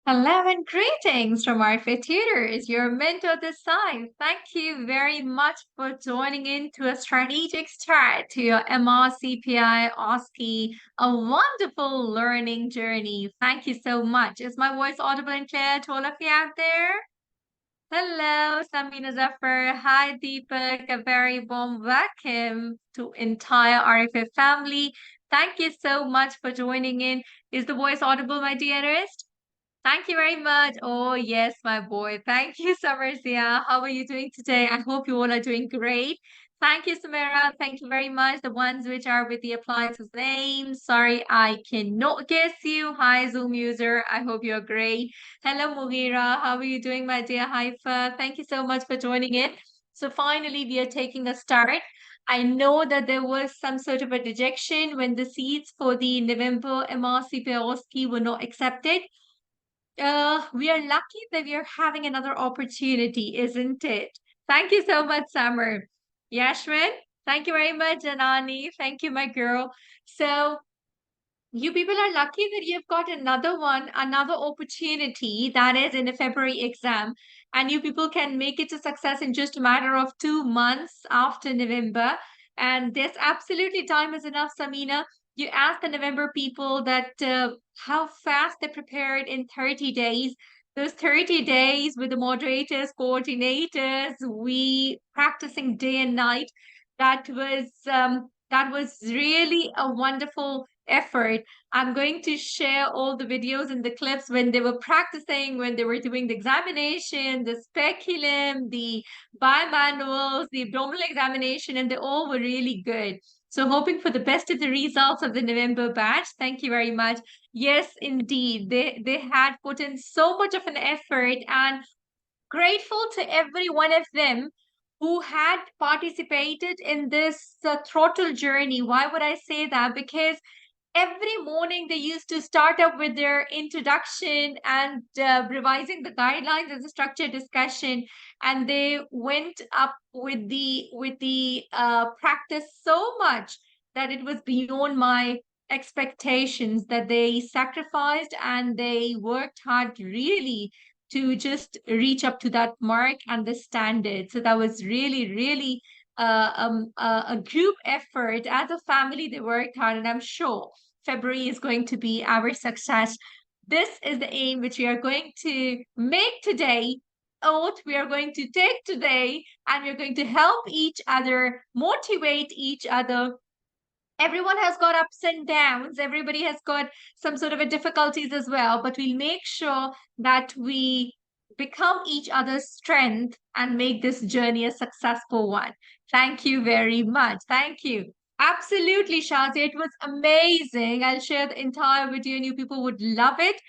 Hello and greetings from our fit tutors, your mentor this time. Thank you very much for joining in to a strategic start to your MRCPI OSCE, a wonderful learning journey. Thank you so much. Is my voice audible and clear to all of you out there? Hello, Samina Zafar. Hi, Deepak. A very warm welcome to entire RFA family. Thank you so much for joining in. Is the voice audible, my dearest? Thank you very much. Oh, yes, my boy. Thank you, Samarsia. How are you doing today? I hope you all are doing great. Thank you, Samira. Thank you very much. The ones which are with the appliances name. Sorry, I cannot guess you. Hi, Zoom user. I hope you're great. Hello, Mughira. How are you doing, my dear Haifa? Thank you so much for joining in. So finally, we are taking a start. I know that there was some sort of a dejection when the seats for the November MRCP OSCE were not accepted. We are lucky that we are having another opportunity, isn't it? Thank you so much, Summer. Yashwin, thank you very much, Janani. Thank you, my girl. So, you people are lucky that you've got another one, another opportunity that is in a February exam, and you people can make it a success in just a matter of 2 months after November. And there's absolutely time is enough, Samina. You asked the November people that how fast they prepared in 30 days. Those 30 days with the moderators, coordinators, we practicing day and night. That was really a wonderful effort. I'm going to share all the videos and the clips when they were practicing, when they were doing the examination, the speculum, the bimanuals, the abdominal examination, and they all were really good. So hoping for the best of the results of the November batch. Thank you very much. Yes, indeed. They had put in so much of an effort, and grateful to every one of them who had participated in this throttle journey. Why would I say that? Because every morning they used to start up with their introduction and revising the guidelines as a structured discussion, and they went up with the practice so much that it was beyond my expectations, that they sacrificed and they worked hard really to just reach up to that mark and the standard. So that was really a group effort. As a family they worked hard, and I'm sure February is going to be our success. This is the aim which we are going to make today. Oath we are going to take today, and we're going to help each other, motivate each other. Everyone has got ups and downs. Everybody has got some sort of a difficulties as well, but we'll make sure that we become each other's strength and make this journey a successful one. Thank you very much. Thank you. Absolutely, Shazia. It was amazing. I'll share the entire video and you people would love it.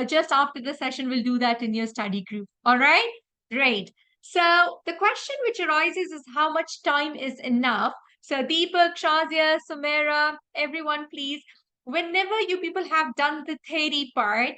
Just after the session, we'll do that in your study group. All right? Great. So the question which arises is how much time is enough? So Deepak, Shazia, Sumera, everyone, please, whenever you people have done the theory part,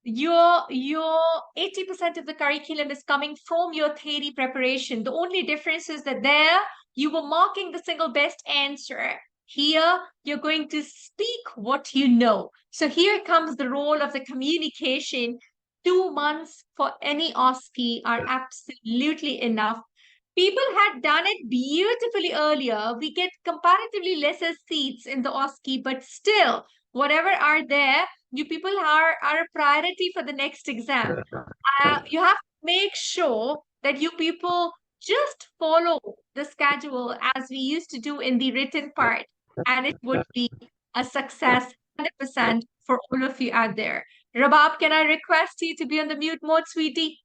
your 80% of the curriculum is coming from your theory preparation. The only difference is that there you were marking the single best answer. Here, you're going to speak what you know. So here comes the role of the communication. 2 months for any OSCE are absolutely enough. People had done it beautifully earlier. We get comparatively lesser seats in the OSCE, but still, whatever are there, you people are a priority for the next exam. You have to make sure that you people just follow the schedule as we used to do in the written part, and it would be a success 100% for all of you out there. Rabab, can I request you to be on the mute mode, sweetie?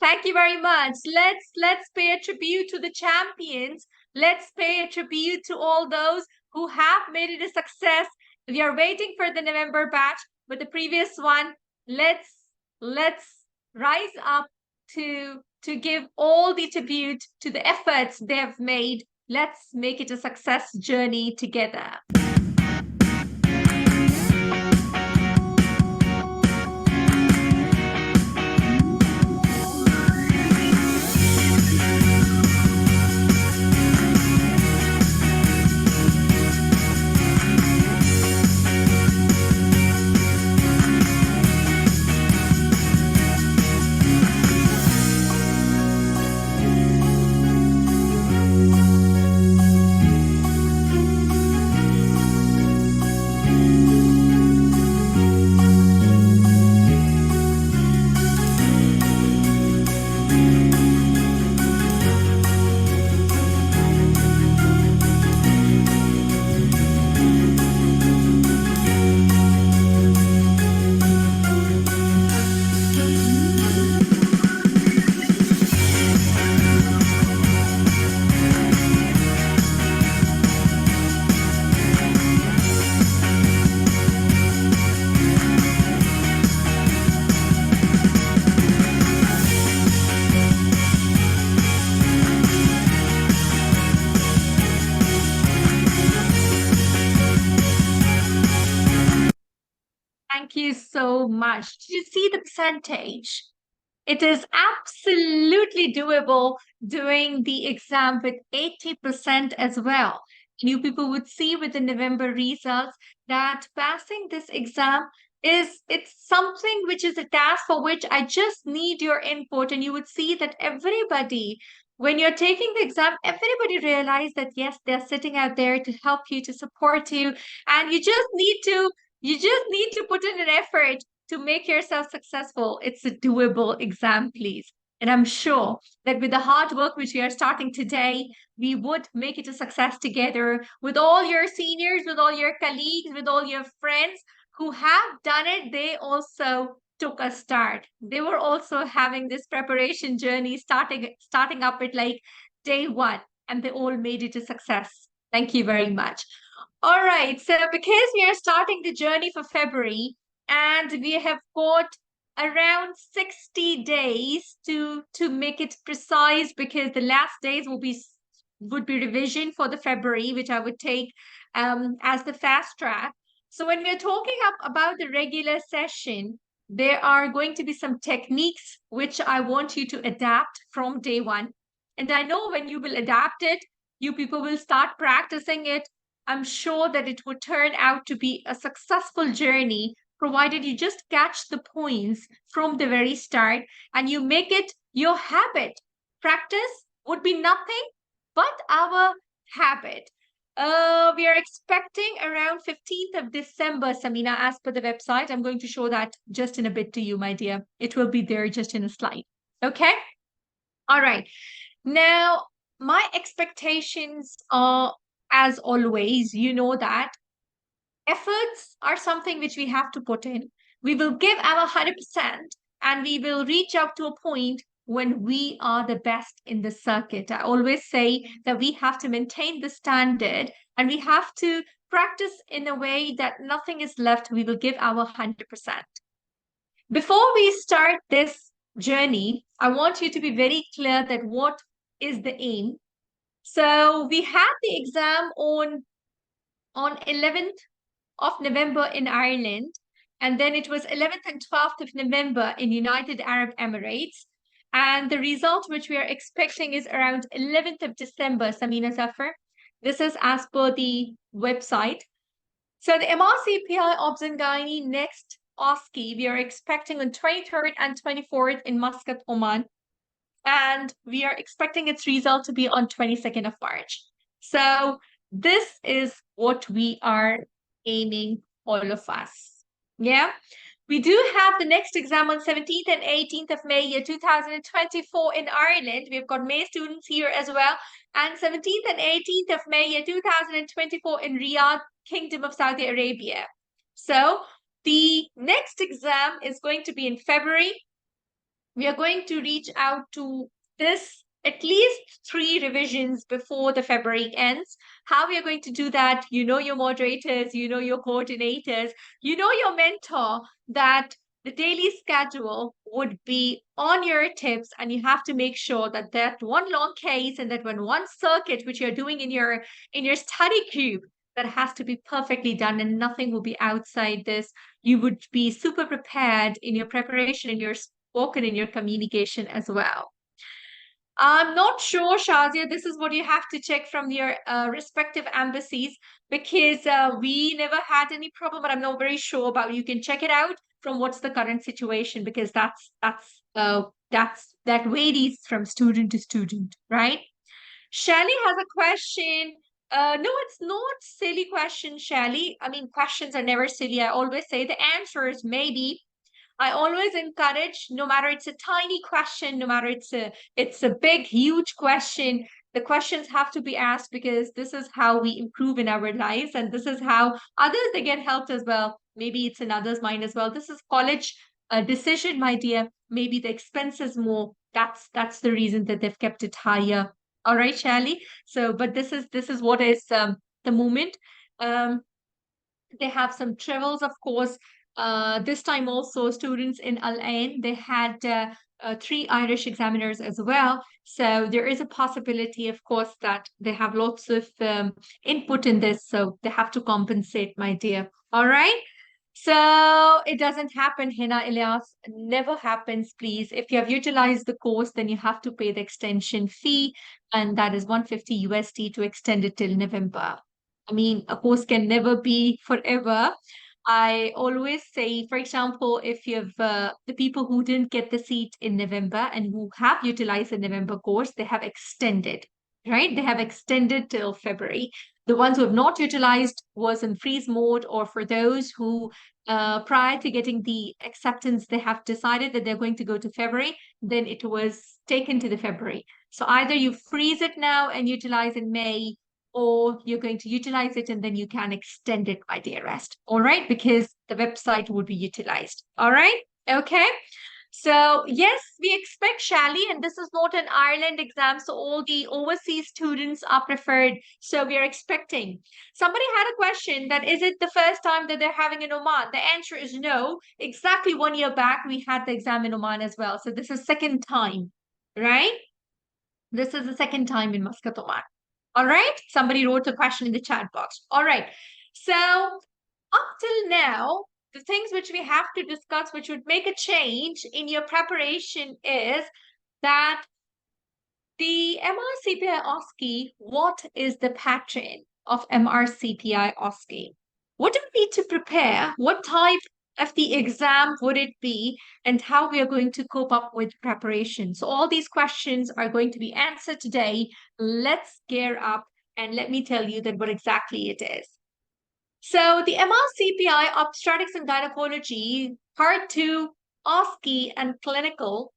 Thank you very much. Let's pay a tribute to the champions. Let's pay a tribute to all those who have made it a success. We are waiting for the November batch, but the previous one, let's rise up to give all the tribute to the efforts they have made. Let's make it a success journey together. you so much. Did you see the percentage? It is absolutely doable doing the exam with 80% as well. You people would see with the November results that passing this exam it's something which is a task for which I just need your input. And you would see that everybody, when you're taking the exam, everybody realize that yes, they're sitting out there to help you, to support you, and you just need to put in an effort to make yourself successful. It's a doable exam, please. And I'm sure that with the hard work which we are starting today, we would make it a success together with all your seniors, with all your colleagues, with all your friends who have done it. They also took a start. They were also having this preparation journey, starting up at like day one, and they all made it a success. Thank you very much. All right, so because we are starting the journey for February, and we have got around 60 days to make it precise, because the last days would be revision for the February, which I would take as the fast track. So when we're talking about the regular session, there are going to be some techniques which I want you to adapt from day one. And I know when you will adapt it, you people will start practicing it. I'm sure that it would turn out to be a successful journey, provided you just catch the points from the very start and you make it your habit. Practice would be nothing but our habit. We are expecting around 15th of December, Samina, as per the website. I'm going to show that just in a bit to you, my dear. It will be there just in a slide. Okay? All right. Now, my expectations are, as always, you know that efforts are something which we have to put in. We will give our 100% and we will reach out to a point when we are the best in the circuit. I always say that we have to maintain the standard and we have to practice in a way that nothing is left. We will give our 100%. Before we start this journey, I want you to be very clear that what is the aim. So we had the exam on 11th of November in Ireland, and then it was 11th and 12th of November in United Arab Emirates. And the result which we are expecting is around 11th of December, Samina Zafar. This is as per the website. So the MRCPI OBS and Gynae next OSCE, we are expecting on 23rd and 24th in Muscat, Oman. And we are expecting its result to be on 22nd of March. So this is what we are aiming, all of us. Yeah. We do have the next exam on 17th and 18th of May, year 2024 in Ireland. We've got May students here as well. And 17th and 18th of May, year 2024 in Riyadh, Kingdom of Saudi Arabia. So the next exam is going to be in February. We are going to reach out to this at least 3 revisions before the February ends. How we are going to do that, you know your moderators, you know your coordinators, you know your mentor, that the daily schedule would be on your tips, and you have to make sure that that one long case and that one circuit which you're doing in your study group, that has to be perfectly done and nothing will be outside this. You would be super prepared in your preparation, in your spoken, in your communication as well. I'm not sure, Shazia, this is what you have to check from your respective embassies, because we never had any problem, but I'm not very sure about it. You can check it out from what's the current situation, because that varies from student to student, right? Shelly has a question. No, it's not silly question, Shelly. I mean, questions are never silly. I always say the answers maybe. I always encourage, no matter it's a tiny question, no matter it's a big, huge question, the questions have to be asked, because this is how we improve in our lives, and this is how others, they get helped as well. Maybe it's in others' mind as well. This is college decision, my dear. Maybe the expense is more. That's the reason that they've kept it higher. All right, Shally. So, but this is what is the moment. They have some travels, of course. This time also, students in Al Ain, they had 3 Irish examiners as well. So there is a possibility, of course, that they have lots of input in this. So they have to compensate, my dear. All right. So it doesn't happen, Hina Ilyas. Never happens, please. If you have utilized the course, then you have to pay the extension fee, and that is 150 USD to extend it till November. I mean, a course can never be forever. I always say, for example, if you've the people who didn't get the seat in November and who have utilized the November course, they have extended, right? They have extended till February. The ones who have not utilized was in freeze mode, or for those who prior to getting the acceptance, they have decided that they're going to go to February, then it was taken to the February. So either you freeze it now and utilize in May, or you're going to utilize it and then you can extend it by the arrest. All right, because the website would be utilized. All right, okay. So yes, we expect Shally, and this is not an Ireland exam, so all the overseas students are preferred. So we are expecting. Somebody had a question that is it the first time that they're having in Oman? The answer is no. Exactly 1 year back, we had the exam in Oman as well. So this is second time, right? This is the second time in Muscat, Oman. All right. Somebody wrote a question in the chat box. All right. So up till now, the things which we have to discuss, which would make a change in your preparation, is that the MRCPI OSCE, what is the pattern of MRCPI OSCE? What do we need to prepare? What type of the exam would it be? And how we are going to cope up with preparation? So all these questions are going to be answered today. Let's gear up and let me tell you that what exactly it is. So the MRCPI Obstetrics and Gynecology, Part 2, OSCE and Clinical,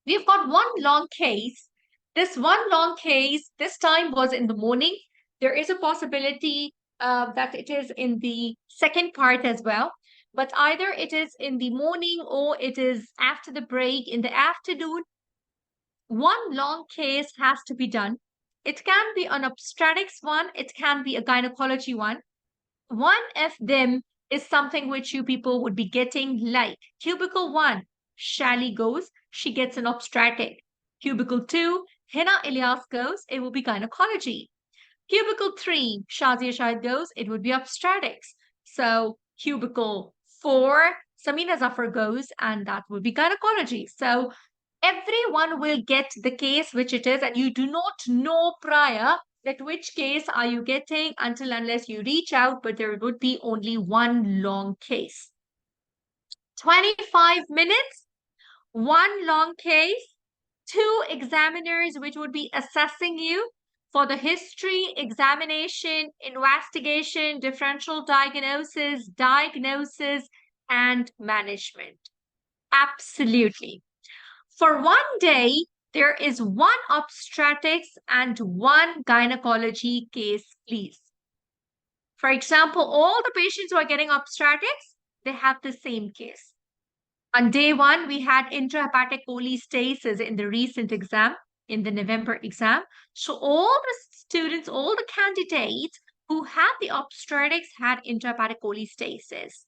we've got one long case. This one long case, this time was in the morning. There is a possibility that it is in the second part as well. But either it is in the morning or it is after the break in the afternoon. One long case has to be done. It can be an obstetrics one. It can be a gynecology one. One of them is something which you people would be getting, like cubicle 1, Shally goes, she gets an obstetric. Cubicle 2, Hina Ilyas goes, it will be gynecology. Cubicle 3, Shazia Shahid goes, it would be obstetrics. So cubicle 4, Samina Zafar goes, and that would be gynecology. So everyone will get the case which it is, and you do not know prior that which case are you getting until unless you reach out, but there would be only one long case. 25 minutes, one long case, two examiners which would be assessing you for the history, examination, investigation, differential diagnosis, and management. Absolutely. For one day, there is one obstetrics and one gynecology case, please. For example, all the patients who are getting obstetrics, they have the same case. On day one, we had intrahepatic cholestasis in the recent exam, in the November exam. So all the students, all the candidates who had the obstetrics had intrahepatic cholestasis.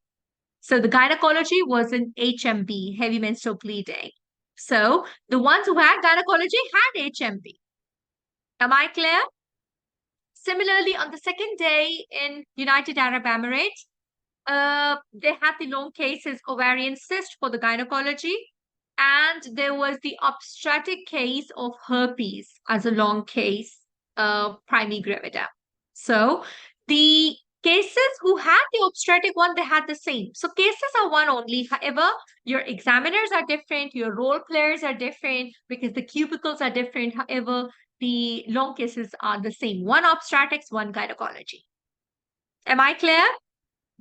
So the gynecology was an HMB, heavy menstrual bleeding. So the ones who had gynecology had HMB. Am I clear? Similarly, on the second day in United Arab Emirates, they had the long cases ovarian cyst for the gynecology, and there was the obstetric case of herpes as a long case, primary gravida. So the cases who had the obstetric one, they had the same. So cases are one only. However, your examiners are different, your role players are different because the cubicles are different. However, the long cases are the same. One obstetrics, one gynecology. Am I clear?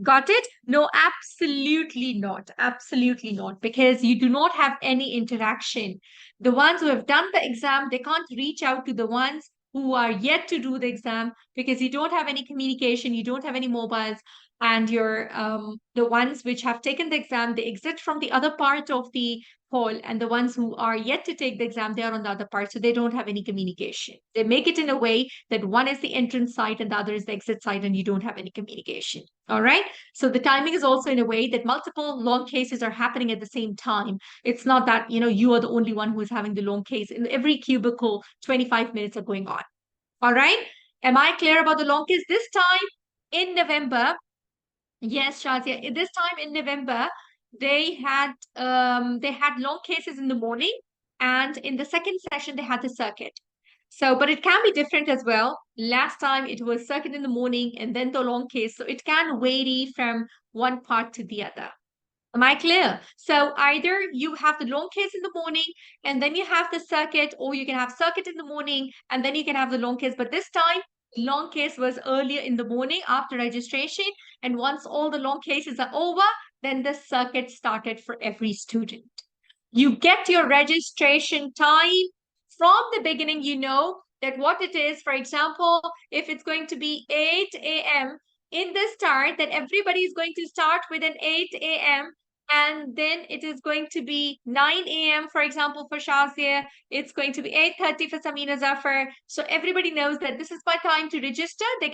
Got it? No, absolutely not. Absolutely not. Because you do not have any interaction. The ones who have done the exam, they can't reach out to the ones who are yet to do the exam because you don't have any communication, you don't have any mobiles, and you're the ones which have taken the exam, they exit from the other part of the hall, and the ones who are yet to take the exam, they are on the other part, so they don't have any communication. They make it in a way that one is the entrance site and the other is the exit site, and you don't have any communication. All right. So the timing is also in a way that multiple long cases are happening at the same time. It's not that, you are the only one who is having the long case. In every cubicle, 25 minutes are going on. All right. Am I clear about the long case? This time in November, Yes, Shazia. This time in November, they had long cases in the morning, and in the second session they had the circuit. So, but it can be different as well. Last time it was circuit in the morning and then the long case, so it can vary from one part to the other. Am I clear? So either you have the long case in the morning and then you have the circuit, or you can have circuit in the morning and then you can have the long case. But this time, long case was earlier in the morning after registration. And once all the long cases are over, then the circuit started for every student. You get your registration time from the beginning. You know that what it is. For example, if it's going to be 8 a.m. in the start, then everybody is going to start with an 8 a.m. And then it is going to be 9 a.m. for example, for Shazia. It's going to be 8:30 for Samina Zafar. So everybody knows that this is my time to register. They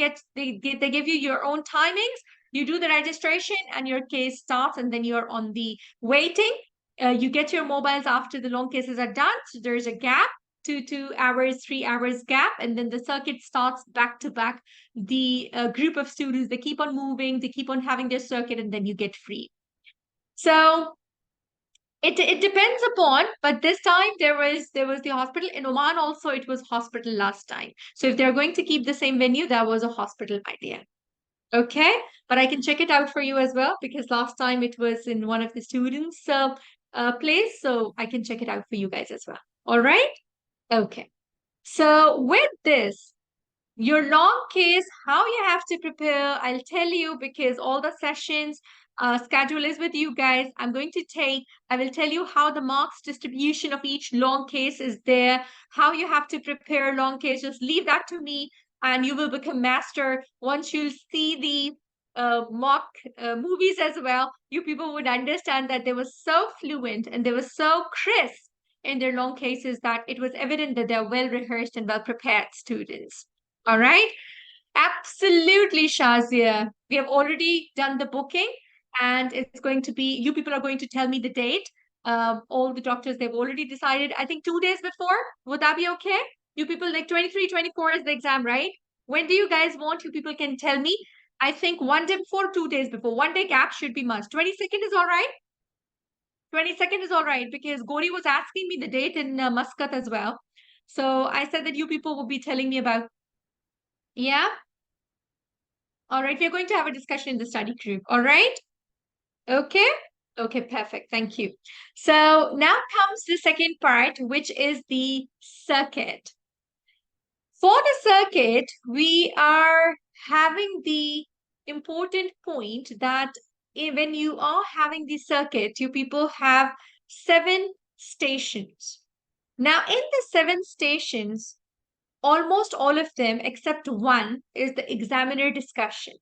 give you your own timings. You do the registration and your case starts, and then you're on the waiting. You get your mobiles after the long cases are done. So there's a gap, 2 hours, 3 hours gap, and then the circuit starts back to back. The group of students, they keep on moving, they keep on having their circuit, and then you get free. So it depends upon, but this time there was the hospital in Oman also. It was hospital last time. So if they're going to keep the same venue, that was a hospital idea. Okay, but I can check it out for you as well because last time it was in one of the students' place, so I can check it out for you guys as well. All right. Okay. So with this, your long case, how you have to prepare, I'll tell you because all the sessions schedule is with you guys. I will tell you how the marks distribution of each long case is there, how you have to prepare long case. Just leave that to me and you will become master. Once you see the mock movies as well, you people would understand that they were so fluent and they were so crisp in their long cases that it was evident that they're well rehearsed and well prepared students. All right. Absolutely, Shazia. We have already done the booking and it's going to be, you people are going to tell me the date. All the doctors, they've already decided, I think 2 days before. Would that be okay? You people, like 23, 24 is the exam, right? When do you guys want? You people can tell me. I think 1 day before, 2 days before. 1 day gap should be must. 22nd is all right. 22nd is all right because Gori was asking me the date in Muscat as well. So I said that you people will be telling me about, yeah. All right, we're going to have a discussion in the study group. All right. Okay. Okay, perfect. Thank you. So now comes the second part, which is the circuit. For the circuit, we are having the important point that when you are having the circuit, you people have 7 stations. Now, in the 7 stations, almost all of them except one is the examiner discussion.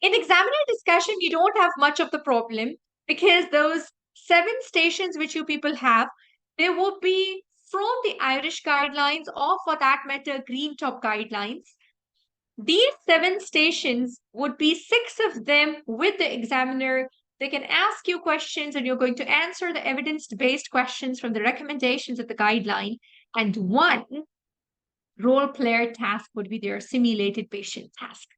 In examiner discussion, you don't have much of the problem because those 7 stations which you people have, they will be from the Irish guidelines or for that matter, Green Top guidelines. These 7 stations would be 6 of them with the examiner. They can ask you questions and you're going to answer the evidence-based questions from the recommendations of the guideline. And one role player task would be their simulated patient task.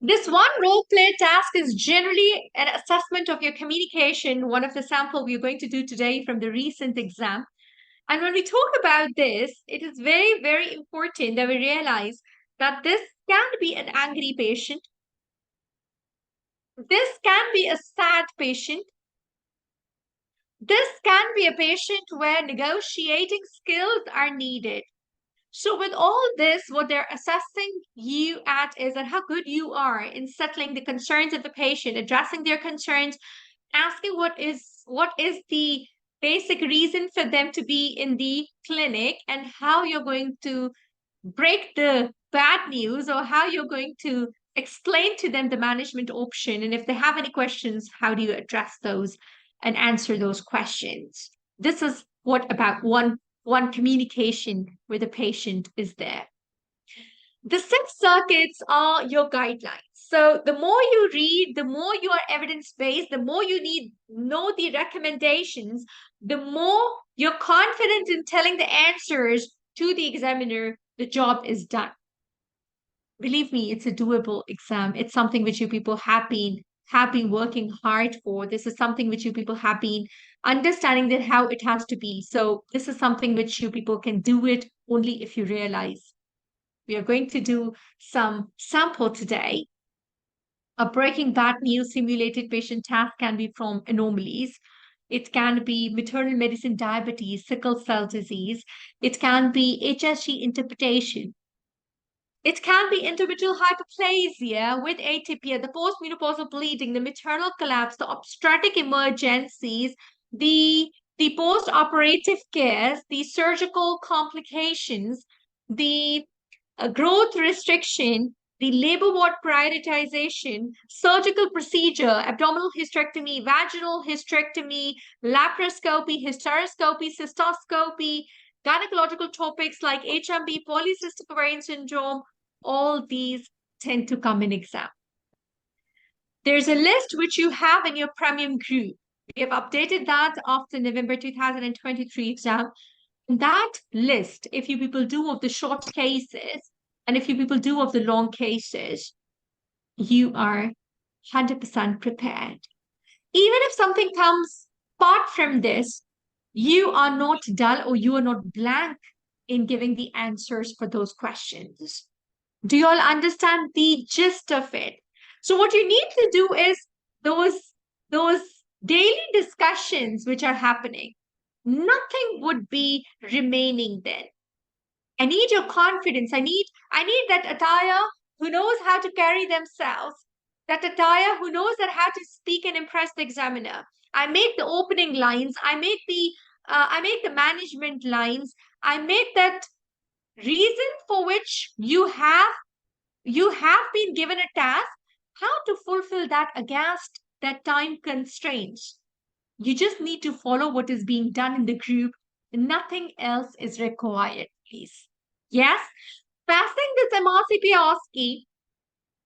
This one role play task is generally an assessment of your communication, one of the sample we're going to do today from the recent exam. And when we talk about this, it is very, very important that we realize that this can be an angry patient. This can be a sad patient. This can be a patient where negotiating skills are needed. So with all this, what they're assessing you at is that how good you are in settling the concerns of the patient, addressing their concerns, asking what is the basic reason for them to be in the clinic and how you're going to break the bad news or how you're going to explain to them the management option. And if they have any questions, how do you address those and answer those questions? This is what about one communication with the patient is there. The 6 circuits are your guidelines. So the more you read, the more you are evidence-based, the more you know the recommendations, the more you're confident in telling the answers to the examiner, the job is done. Believe me, it's a doable exam. It's something which you people have been working hard for. This is something which you people have been understanding that how it has to be. So this is something which you people can do it only if you realize. We are going to do some sample today. A Breaking Bad News simulated patient task can be from anomalies. It can be maternal medicine, diabetes, sickle cell disease. It can be HSG interpretation. It can be individual hyperplasia with atypia, the postmenopausal bleeding, the maternal collapse, the obstetric emergencies, the post-operative cares, the surgical complications, the growth restriction, the labor ward prioritization, surgical procedure, abdominal hysterectomy, vaginal hysterectomy, laparoscopy, hysteroscopy, cystoscopy, gynecological topics like HMB, polycystic ovarian syndrome, all these tend to come in exam. There's a list which you have in your premium group. We have updated that after November 2023 exam. That list, if you people do of the short cases and if you people do of the long cases, you are 100% prepared. Even if something comes apart from this, you are not dull or you are not blank in giving the answers for those questions. Do you all understand the gist of it? So what you need to do is those daily discussions which are happening, nothing would be remaining then. I need your confidence. I need that attire who knows how to carry themselves, that attire who knows that how to speak and impress the examiner. I make the opening lines. I make the management lines. I make that reason for which you have been given a task, how to fulfill that against that time constraints. You just need to follow what is being done in the group. Nothing else is required, please. Yes, passing this MRCPI OSCE,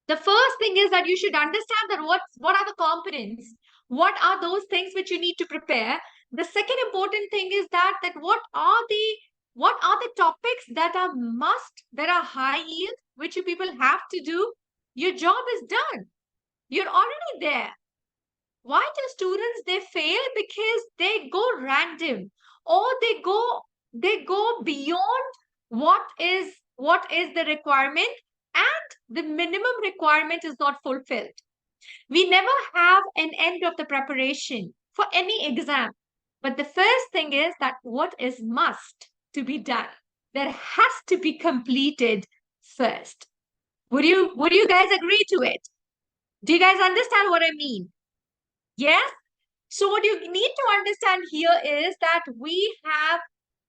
the first thing is that you should understand that what are the components, what are those things which you need to prepare. The second important thing is that what are the topics that are must, that are high yield, which you people have to do. Your job is done. You're already there. Why do students they fail? Because they go random or they go beyond what is the requirement, and the minimum requirement is not fulfilled. We never have an end of the preparation for any exam. But the first thing is that what is must to be done, that has to be completed first. Would you guys agree to it? Do you guys understand what I mean? Yes? So what you need to understand here is that we have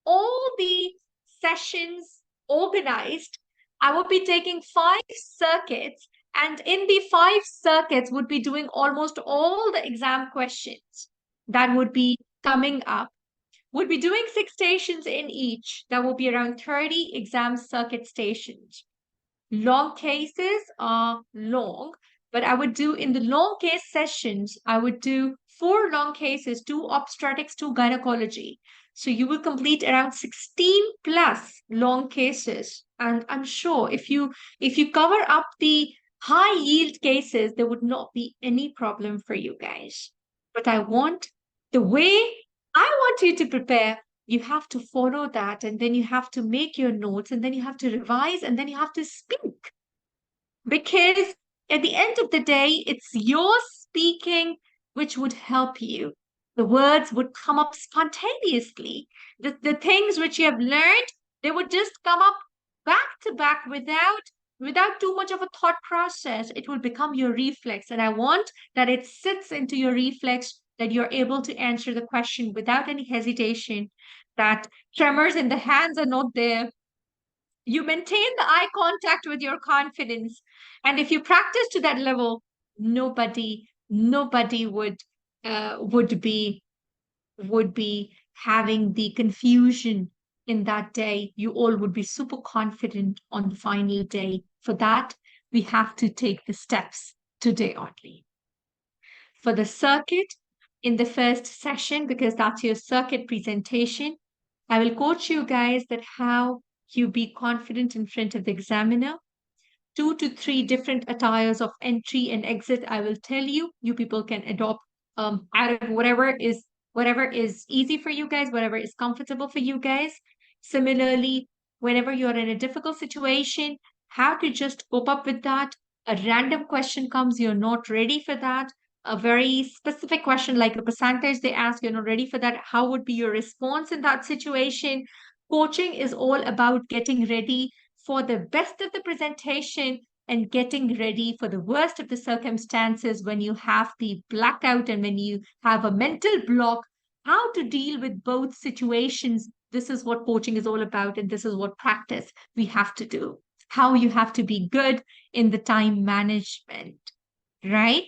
all the sessions organized. I would be taking 5 circuits, and in the 5 circuits would be doing almost all the exam questions that would be coming up. Would be doing 6 stations in each. That will be around 30 exam circuit stations. Long cases are long, but I would do in the long case sessions, I would do 4 long cases, 2 obstetrics, 2 gynecology. So you will complete around 16 plus long cases. And I'm sure if you cover up the high yield cases, there would not be any problem for you guys. But I want the way I want you to prepare, you have to follow that, and then you have to make your notes, and then you have to revise, and then you have to speak. Because at the end of the day, it's your speaking which would help you. The words would come up spontaneously. The things which you have learned, they would just come up back to back without too much of a thought process. It will become your reflex. And I want that it sits into your reflex, that you're able to answer the question without any hesitation, that tremors in the hands are not there. You maintain the eye contact with your confidence. And if you practice to that level, nobody would be having the confusion in that day. You all would be super confident on the final day. For that, we have to take the steps today only. For the circuit, in the first session, because that's your circuit presentation, I will coach you guys that how you be confident in front of the examiner. 2 to 3 different attires of entry and exit. I will tell you, you people can adopt out of whatever is easy for you guys, whatever is comfortable for you guys. Similarly, whenever you're in a difficult situation, how to just cope up with that. A random question comes, you're not ready for that. A very specific question, like a percentage they ask, you're not ready for that. How would be your response in that situation? Coaching is all about getting ready for the best of the presentation and getting ready for the worst of the circumstances when you have the blackout and when you have a mental block, how to deal with both situations. This is what coaching is all about, and this is what practice we have to do. How you have to be good in the time management, right?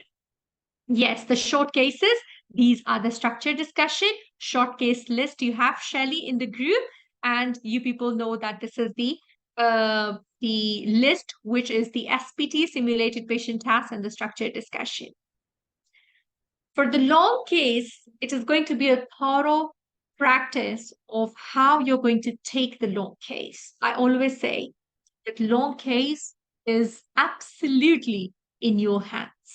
Yes, the short cases. These are the structured discussion, short case list. You have Shelly in the group, and you people know that this is the list, which is the SPT, simulated patient task, and the structured discussion. For the long case, it is going to be a thorough practice of how you're going to take the long case. I always say that long case is absolutely in your hands.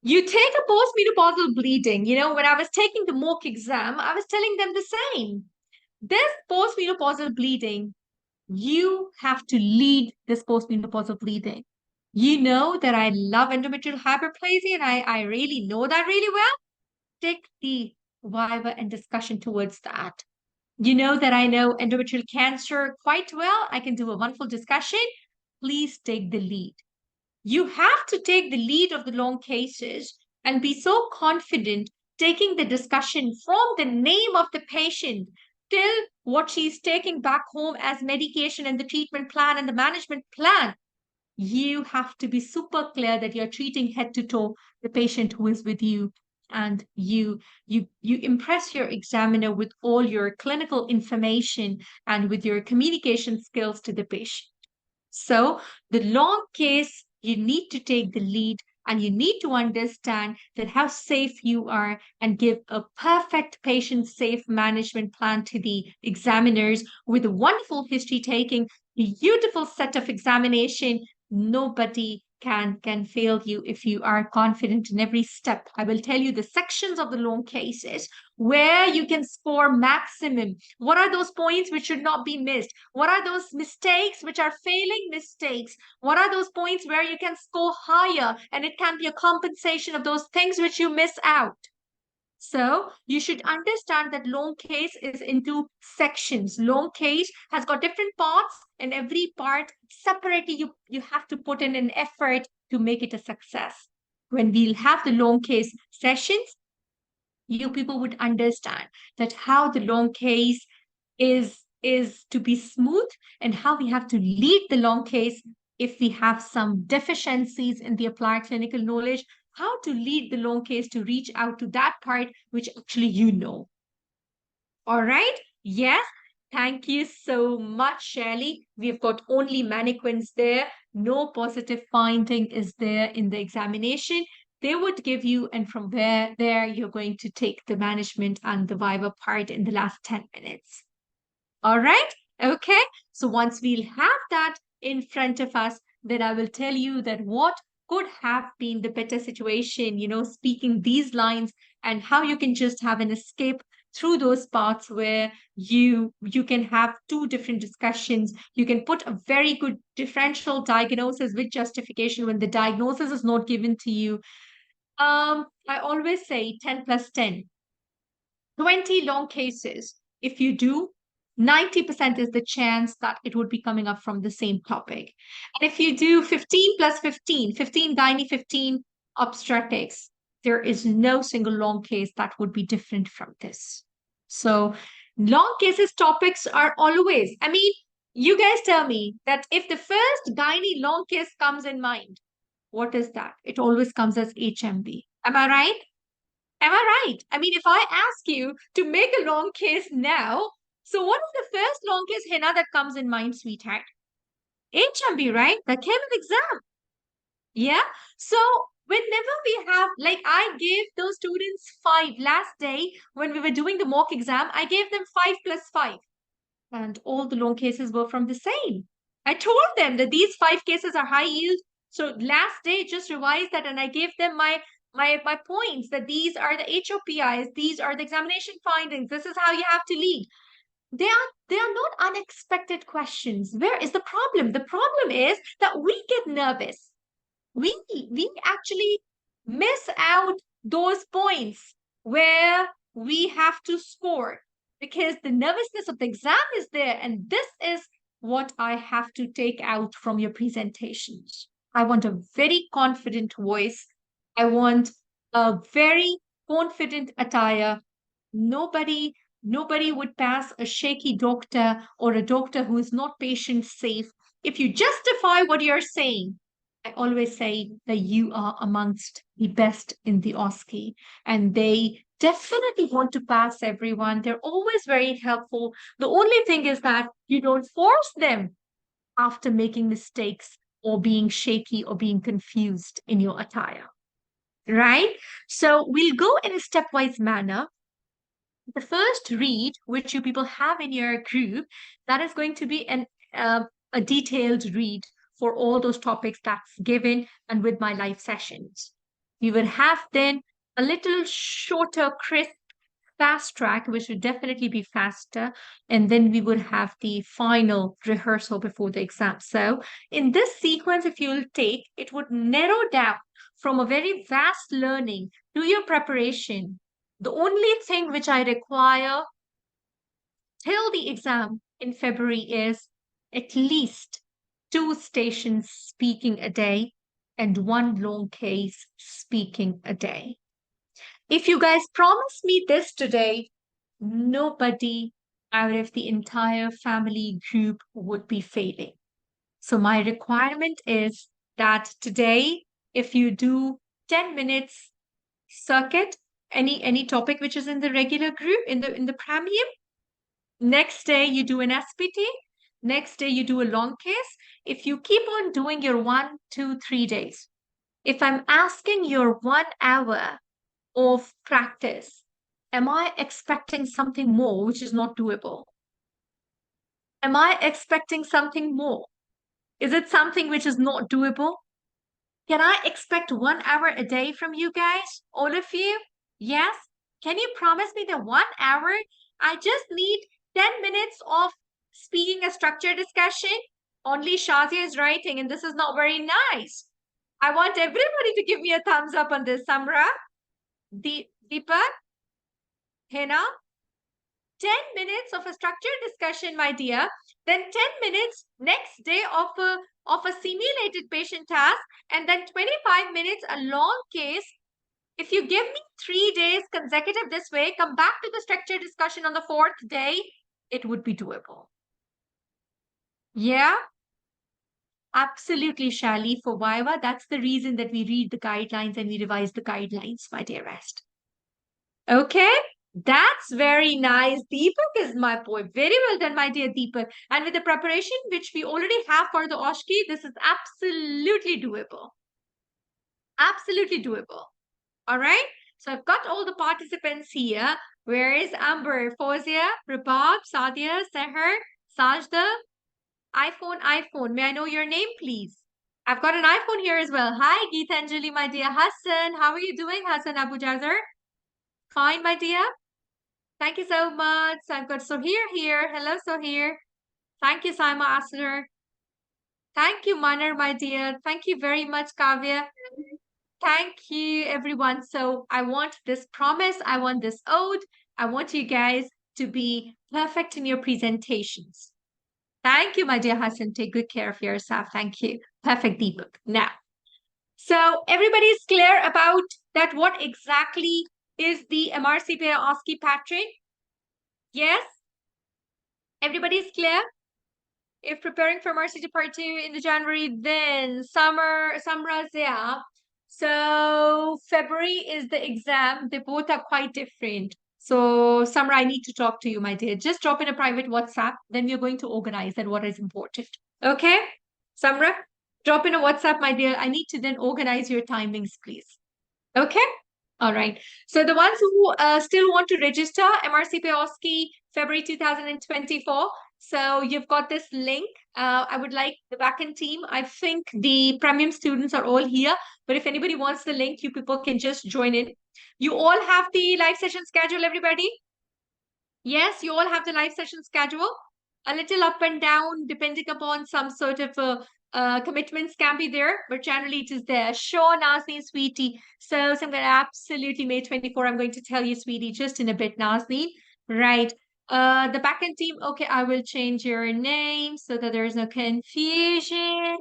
You take a postmenopausal bleeding. When I was taking the mock exam, I was telling them the same. This postmenopausal bleeding, you have to lead this postmenopausal bleeding. You know that I love endometrial hyperplasia, and I really know that really well. Take the viva and discussion towards that. You know that I know endometrial cancer quite well. I can do a wonderful discussion. Please take the lead. You have to take the lead of the long cases and be so confident taking the discussion from the name of the patient till what she's taking back home as medication and the treatment plan and the management plan. You have to be super clear that you're treating head to toe the patient who is with you, and you impress your examiner with all your clinical information and with your communication skills to the patient. So the long case, you need to take the lead, and you need to understand that how safe you are and give a perfect patient safe management plan to the examiners with a wonderful history taking, beautiful set of examination. Nobody can fail you if you are confident in every step. I will tell you the sections of the long cases where you can score maximum. What are those points which should not be missed? What are those mistakes which are failing mistakes? What are those points where you can score higher and it can be a compensation of those things which you miss out? So you should understand that long case is into sections. Long case has got different parts, and every part separately you have to put in an effort to make it a success. When we'll have the long case sessions, you people would understand that how the long case is to be smooth, and how we have to lead the long case if we have some deficiencies in the applied clinical knowledge, how to lead the long case to reach out to that part which actually you know. All right. Yes. Thank you so much, Shirley. We've got only mannequins there. No positive finding is there in the examination. They would give you, and from there, you're going to take the management and the viva part in the last 10 minutes. All right. Okay. So once we'll have that in front of us, then I will tell you that what could have been the better situation, speaking these lines, and how you can just have an escape through those parts where you can have two different discussions. You can put a very good differential diagnosis with justification when the diagnosis is not given to you. I always say 10 plus 10, 20 long cases. If you do, 90% is the chance that it would be coming up from the same topic. And if you do 15 plus 15, 15 gynae, 15 obstetrics, there is no single long case that would be different from this. So long cases topics are always, you guys tell me that if the first gynae long case comes in mind, what is that? It always comes as HMB. Am I right? Am I right? If I ask you to make a long case now, so what is the first long case, Hina, that comes in mind, sweetheart? HMB, right? That came in exam. Yeah. So whenever we have, like, I gave those students 5 last day when we were doing the mock exam, I gave them 5 plus 5. And all the long cases were from the same. I told them that these 5 cases are high yield. So last day, just revised that, and I gave them my points that these are the HOPIs, these are the examination findings, this is how you have to lead. They are not unexpected questions. Where is the problem? The problem is that we get nervous. We actually miss out those points where we have to score because the nervousness of the exam is there. And this is what I have to take out from your presentations. I want a very confident voice. I want a very confident attire. Nobody, nobody would pass a shaky doctor or a doctor who is not patient safe. If you justify what you're saying, I always say that you are amongst the best in the OSCE, and they definitely want to pass everyone. They're always very helpful. The only thing is that you don't force them after making mistakes or being shaky or being confused in your attire, right? So we'll go in a stepwise manner. The first read, which you people have in your group, that is going to be a detailed read for all those topics that's given and with my live sessions. We would have then a little shorter, crisp, fast track, which would definitely be faster. And then we would have the final rehearsal before the exam. So in this sequence, if you'll take, it would narrow down from a very vast learning to your preparation. The only thing which I require till the exam in February is at least 2 stations speaking a day and 1 long case speaking a day. If you guys promise me this today, nobody out of the entire family group would be failing. So my requirement is that today, if you do 10 minutes circuit, any topic which is in the regular group, in the premium, next day you do an SPT, next day you do a long case. If you keep on doing your 1, 2, 3 days, if I'm asking your 1 hour of practice, am I expecting something more which is not doable? Am I expecting something more? Is it something which is not doable? Can I expect 1 hour a day from you guys, all of you? Yes? Can you promise me that 1 hour? I just need 10 minutes of speaking a structured discussion. Only Shazia is writing, and this is not very nice. I want everybody to give me a thumbs up on this. Samra, Deepak, Hina, 10 minutes of a structured discussion, my dear. Then 10 minutes next day of a simulated patient task, and then 25 minutes a long case. If you give me 3 days consecutive this way, come back to the structured discussion on the 4th day, it would be doable. Yeah? Absolutely, Shali. For Viva, that's the reason that we read the guidelines and we revise the guidelines, my dearest. Okay? That's very nice. Deepak is my boy. Very well done, my dear Deepak. And with the preparation which we already have for the OSCE, this is absolutely doable. Absolutely doable. All right? So I've got all the participants here. Where is Amber, Fozia, Prabhat, Sadia, Seher, Sajda? iPhone. May I know your name, please? I've got an iPhone here as well. Hi, Geetanjali, my dear. Hassan, how are you doing, Hassan Abu Jazar? Fine, my dear. Thank you so much. I've got Sohir here. Hello, Sohir. Thank you, Saima Asner. Thank you, Manar, my dear. Thank you very much, Kavya. Thank you, everyone. So I want this promise. I want this ode. I want you guys to be perfect in your presentations. Thank you, my dear Hassan. Take good care of yourself. Thank you. Perfect, Deepak. Now, so everybody's clear about that what exactly is the MRCPI OSCE pattern? Yes? Everybody's clear? If preparing for MRCPI Part 2 in the January, then Samra's, yeah. So February is the exam. They both are quite different. So Samra, I need to talk to you, my dear. Just drop in a private WhatsApp. Then we're going to organize that what is important. Okay? Samra, drop in a WhatsApp, my dear. I need to then organize your timings, please. Okay? All right. So the ones who still want to register MRCPI OSCE February 2024, So you've got this link. I would like the backend team. I think the premium students are all here, but if anybody wants the link, you people can just join in. You all have the live session schedule, everybody? Yes, you all have the live session schedule. A little up and down, depending upon some sort of commitments can be there, but generally it is there. Sure, Nazneen, sweetie. So I'm going to absolutely May 24. I'm going to tell you, sweetie, just in a bit, Nazneen. Right. The backend team. Okay, I will change your name so that there is no confusion.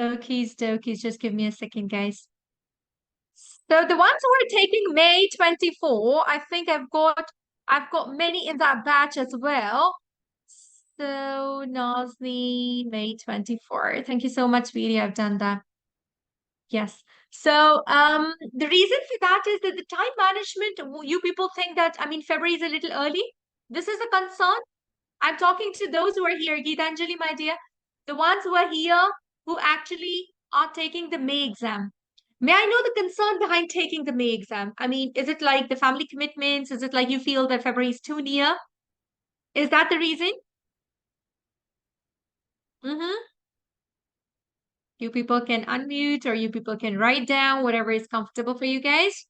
Okies dokies. Just give me a second, guys. So the ones who are taking May 24, I think I've got many in that batch as well. So Nazni, May 24. Thank you so much, Viri. I've done that. Yes. So the reason for that is that the time management, you people think that, I mean, February is a little early. This is a concern. I'm talking to those who are here, Geetanjali, my dear, the ones who are here who actually are taking the May exam. May I know the concern behind taking the May exam? I mean, is it like the family commitments? Is it like you feel that February is too near? Is that the reason? Mm-hmm. You people can unmute or you people can write down whatever is comfortable for you guys.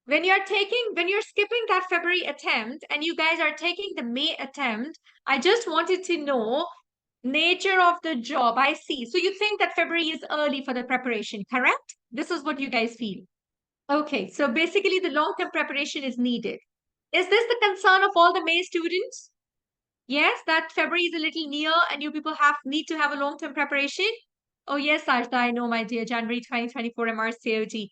When you're skipping that February attempt and you guys are taking the May attempt, I just wanted to know nature of the job. I see. So you think that February is early for the preparation, correct? This is what you guys feel. Okay, so basically the long-term preparation is needed. Is this the concern of all the May students? Yes, that February is a little near and you people need to have a long-term preparation? Oh yes, Sajda, I know, my dear. January 2024 MRCOT.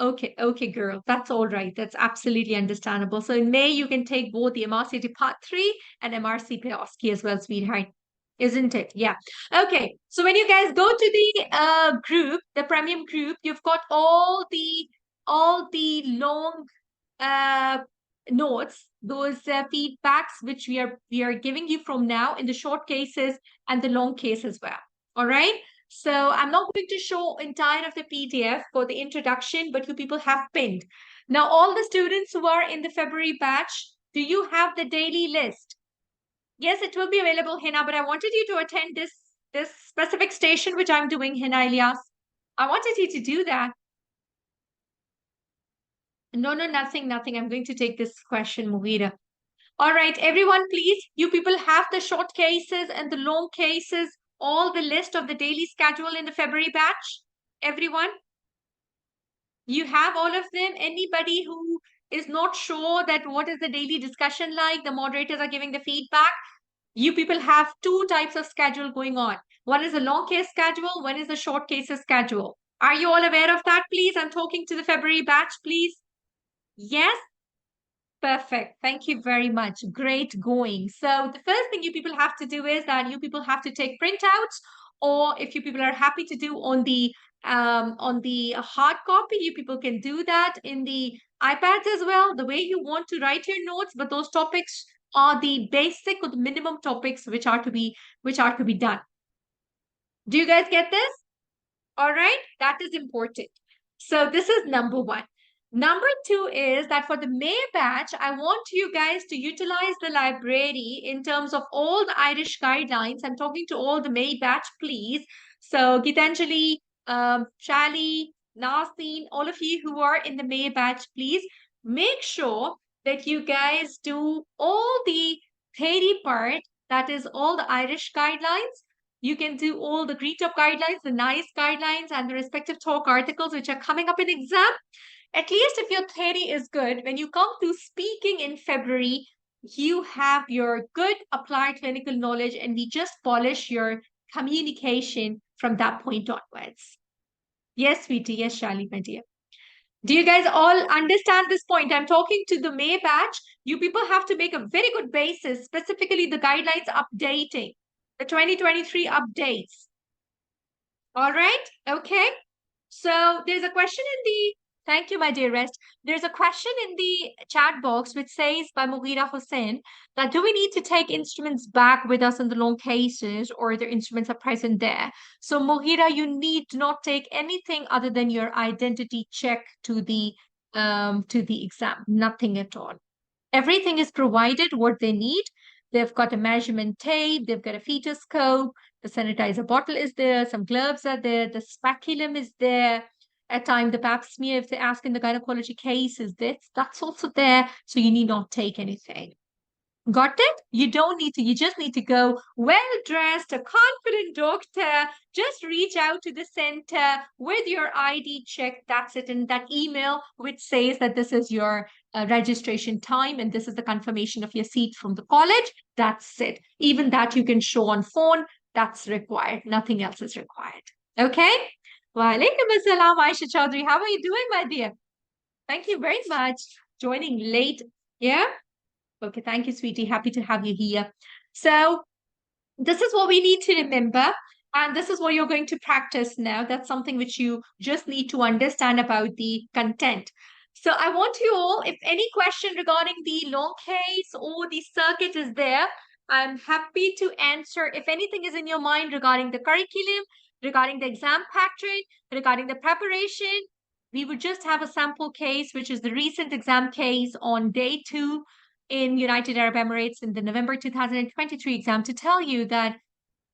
Okay, girl. That's all right. That's absolutely understandable. So in May, you can take both the MRCT Part 3 and MRCPI OSCE as well, sweetheart. Isn't it? Yeah. Okay. So when you guys go to the group, the premium group, you've got all the long uh notes, those feedbacks which we are giving you from now in the short cases and the long case as well. All right. So I'm not going to show entire of the PDF for the introduction, but you people have pinned. Now, all the students who are in the February batch, do you have the daily list? Yes, it will be available, Hina, but I wanted you to attend this specific station, which I'm doing, Hina Ilyas. I wanted you to do that. No, nothing. I'm going to take this question, Mughira. All right, everyone, please. You people have the short cases and the long cases, all the list of the daily schedule in the February batch. Everyone, you have all of them. Anybody who is not sure that what is the daily discussion like, the moderators are giving the feedback. You people have two types of schedule going on. One is a long case schedule, one is a short cases schedule. Are you all aware of that, please? I'm talking to the February batch, please. Yes? Perfect. Thank you very much. Great going. So the first thing you people have to do is that you people have to take printouts, or if you people are happy to do on the hard copy, you people can do that in the iPads as well, the way you want to write your notes, but those topics are the basic or the minimum topics which are to be done. Do you guys get this? All right, that is important. So this is number one. Number two is that for the May batch, I want you guys to utilize the library in terms of all the Irish guidelines. I'm talking to all the May batch, please. So Gitanjali, Shali, Nasin, all of you who are in the May batch, please make sure that you guys do all the theory part, that is all the Irish guidelines. You can do all the green top guidelines, the NICE guidelines, and the respective talk articles which are coming up in exam. At least if your theory is good, when you come to speaking in February, you have your good applied clinical knowledge and we just polish your communication from that point onwards. Yes, sweetie. Yes, Shali, my dear. Do you guys all understand this point? I'm talking to the May batch. You people have to make a very good basis, specifically the guidelines updating, the 2023 updates. All right. Okay. So there's a question in the, thank you, my dearest. There's a question in the chat box which says by Mughira Hussain that do we need to take instruments back with us in the long cases or the instruments are present there? So Mughira, you need not take anything other than your identity check to the exam, nothing at all. Everything is provided what they need. They've got a measurement tape, they've got a fetoscope, the sanitizer bottle is there, some gloves are there, the speculum is there. At times, the pap smear, if they ask in the gynecology case, is this, that's also there. So you need not take anything. Got it? You don't need to. You just need to go well-dressed, a confident doctor. Just reach out to the center with your ID check. That's it. And that email which says that this is your registration time and this is the confirmation of your seat from the college. That's it. Even that you can show on phone. That's required. Nothing else is required. Okay? Walaikum assalam, Aisha Chaudhary. How are you doing, my dear? Thank you very much. Joining late. Yeah? Okay, thank you, sweetie. Happy to have you here. So this is what we need to remember. And this is what you're going to practice now. That's something which you just need to understand about the content. So I want you all, if any question regarding the long case or the circuit is there, I'm happy to answer. If anything is in your mind regarding the curriculum, regarding the exam pattern, regarding the preparation, we would just have a sample case, which is the recent exam case on day 2 in United Arab Emirates in the November 2023 exam to tell you that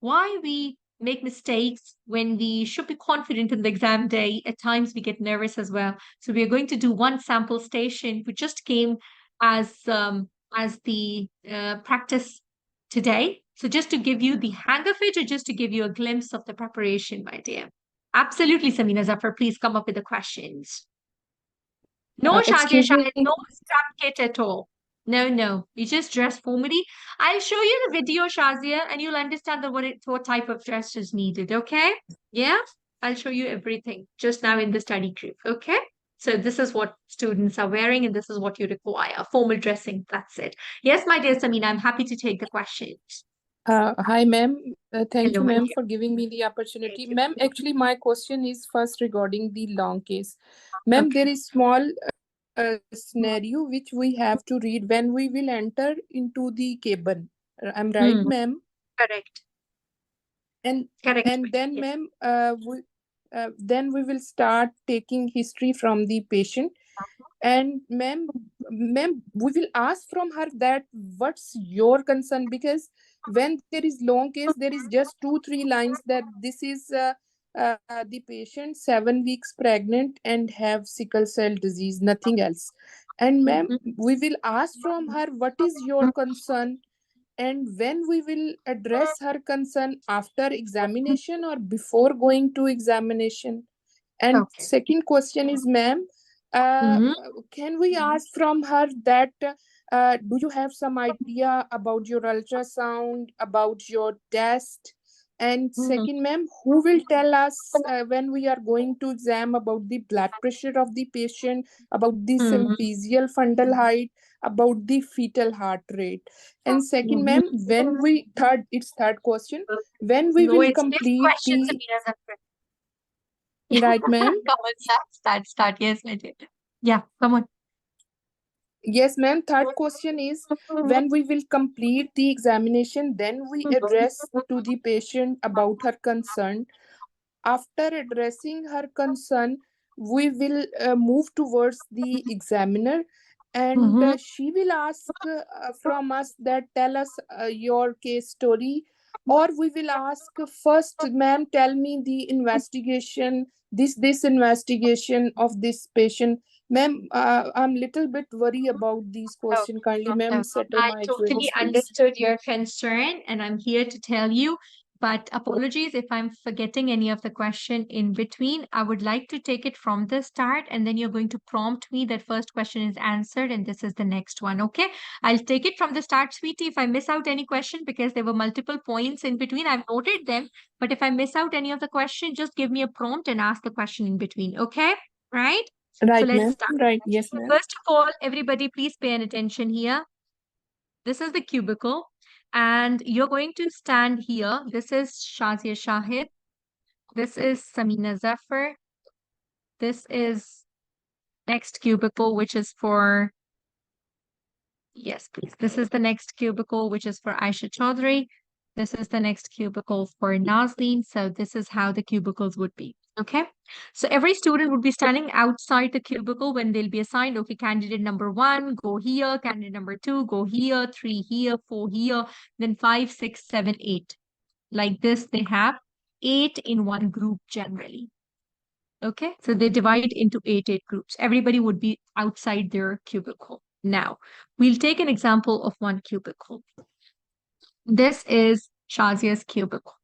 why we make mistakes when we should be confident in the exam day. At times we get nervous as well. So we are going to do one sample station which just came as the practice today. So just to give you the hang of it or just to give you a glimpse of the preparation, my dear. Absolutely, Samina Zafar, please come up with the questions. No, Shazia Excuse Shahid, me. no scrap kit at all. No. You just dress formally. I'll show you the video, Shazia, and you'll understand what type of dress is needed, okay? Yeah? I'll show you everything just now in the study group, okay? So this is what students are wearing and this is what you require. Formal dressing, that's it. Yes, my dear Samina, I'm happy to take the questions. Hi, ma'am. Thank Hello, you, my ma'am, dear. for giving me the Thank opportunity. you. Ma'am, actually, my question is first regarding the long case. Ma'am, Okay. there is small scenario which we have to read when we will enter into the cabin. I'm right, Hmm. ma'am? Correct. And Correct. and then, Yes. ma'am, then we will start taking history from the patient. And ma'am, we will ask from her that what's your concern, because when there is long case, there is just 2-3 lines that this is the patient 7 weeks pregnant and have sickle cell disease, nothing else. And ma'am, Mhm. we will ask from her what is your concern, and when we will address her concern after examination or before going to examination. And Okay. second question is, ma'am, Mhm. can we ask from her that do you have some idea about your ultrasound, about your test? And Mhm. second, ma'am, who will tell us when we are going to exam about the blood pressure of the patient, about the Mhm. symphysial fundal height, about the fetal heart rate? And second, Mhm. ma'am, it's third question, when we No, will it's fifth complete question, the Samira Zafar. right, ma'am. Come on, start. Yes, I did. Yeah, come on. Yes, ma'am. Third question is, when we will complete the examination, then we address to the patient about her concern. After addressing her concern, we will move towards the examiner, and Mhm. she will ask from us that tell us your case story, or we will ask first, ma'am, tell me the investigation, this investigation of this patient. Ma'am, I'm little bit worried about these questions. Kindly, No, ma'am, settle I my totally queries, please. understood your concern, and I'm here to tell you. But apologies if I'm forgetting any of the question in between. I would like to take it from the start, and then you're going to prompt me that first question is answered, and this is the next one. Okay? I'll take it from the start, sweetie. If I miss out any question, because there were multiple points in between, I've noted them. But if I miss out any of the question, just give me a prompt and ask the question in between. Okay? Right? So Right, let's ma'am. start. Right. Yes, So ma'am. first of all, everybody, please pay an attention here. This is the cubicle, and you're going to stand here. This is Shazia Shahid. This is Samina Zafar. This is next cubicle, which is for, yes, please. This is the next cubicle, which is for Aisha Chaudhary. This is the next cubicle for Nazneen. So this is how the cubicles would be. Okay, so every student would be standing outside the cubicle when they'll be assigned, okay, candidate number 1, go here, candidate number 2, go here, 3 here, 4 here, then 5, 6, 7, 8. Like this, they have 8 in one group generally. Okay, so they divide into 8 groups. Everybody would be outside their cubicle. Now, we'll take an example of one cubicle. This is Shazia's cubicle.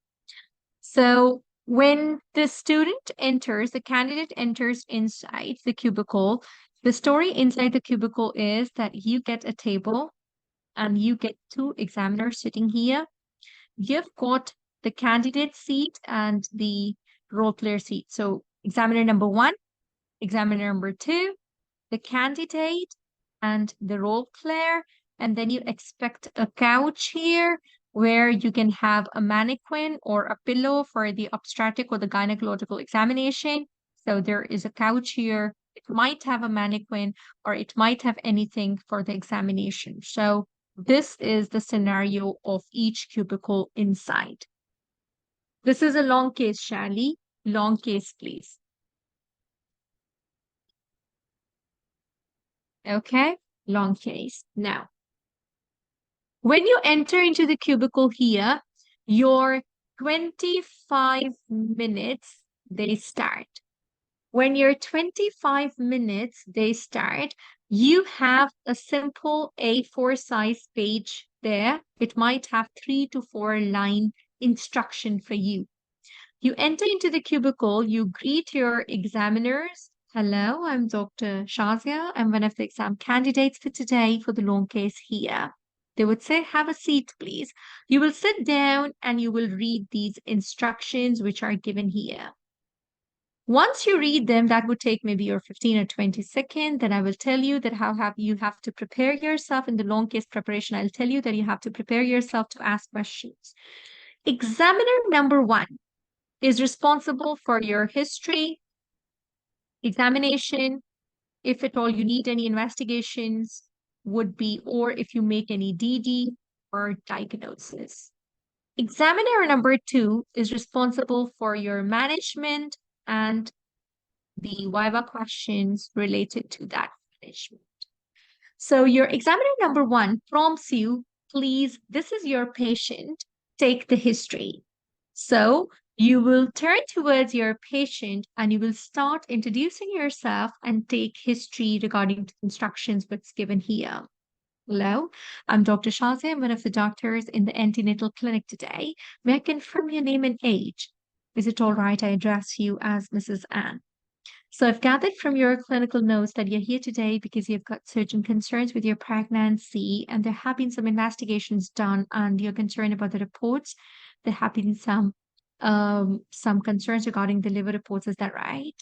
So when the student enters, the candidate enters inside the cubicle, the story inside the cubicle is that you get a table and you get 2 examiners sitting here. You've got the candidate seat and the role player seat. So examiner number 1, examiner number 2, the candidate and the role player. And then you expect a couch here where you can have a mannequin or a pillow for the obstetric or the gynecological examination. So there is a couch here. It might have a mannequin or it might have anything for the examination. So this is the scenario of each cubicle inside. This is a long case, Shally. Long case, please. Okay, long case. Now, when you enter into the cubicle here, your 25 minutes, they start. When your 25 minutes, they start, you have a simple A4 size page there. It might have 3 to 4 line instruction for you. You enter into the cubicle, you greet your examiners. Hello, I'm Dr. Shazia. I'm one of the exam candidates for today for the long case here. They would say, have a seat, please. You will sit down and you will read these instructions which are given here. Once you read them, that would take maybe your 15 or 20 seconds. Then I will tell you that you have to prepare yourself in the long case preparation. I'll tell you that you have to prepare yourself to ask questions. Examiner number 1 is responsible for your history, examination, if at all you need any investigations, would be, or if you make any DD or diagnosis. Examiner number 2 is responsible for your management and the Viva questions related to that management. So your examiner number 1 prompts you, please, this is your patient, take the history. So you will turn towards your patient and you will start introducing yourself and take history regarding the instructions what's given here. Hello, I'm Dr. Shazia. I'm one of the doctors in the antenatal clinic today. May I confirm your name and age? Is it all right I address you as Mrs. Ann? So I've gathered from your clinical notes that you're here today because you've got certain concerns with your pregnancy and there have been some investigations done and you're concerned about the reports. There have been some concerns regarding the liver reports. Is that right?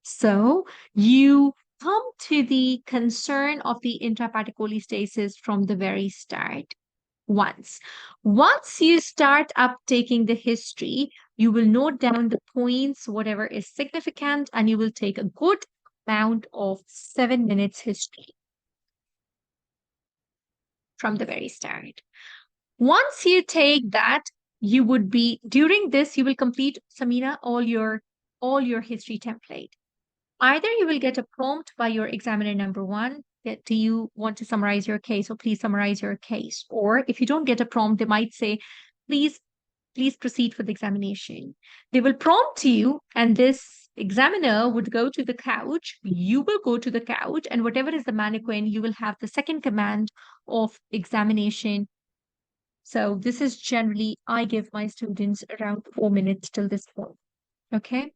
So you come to the concern of the intrahepatic cholestasis from the very start. Once you start up taking the history, you will note down the points, whatever is significant, and you will take a good amount of 7 minutes history from the very start. Once you take that, you would be, during this, you will complete, Samina, all your history template. Either you will get a prompt by your examiner number 1 that do you want to summarize your case or please summarize your case. Or if you don't get a prompt, they might say, please proceed for the examination. They will prompt you and this examiner would go to the couch. You will go to the couch and whatever is the mannequin, you will have the second command of examination. So this is generally, I give my students around 4 minutes till this point. Okay.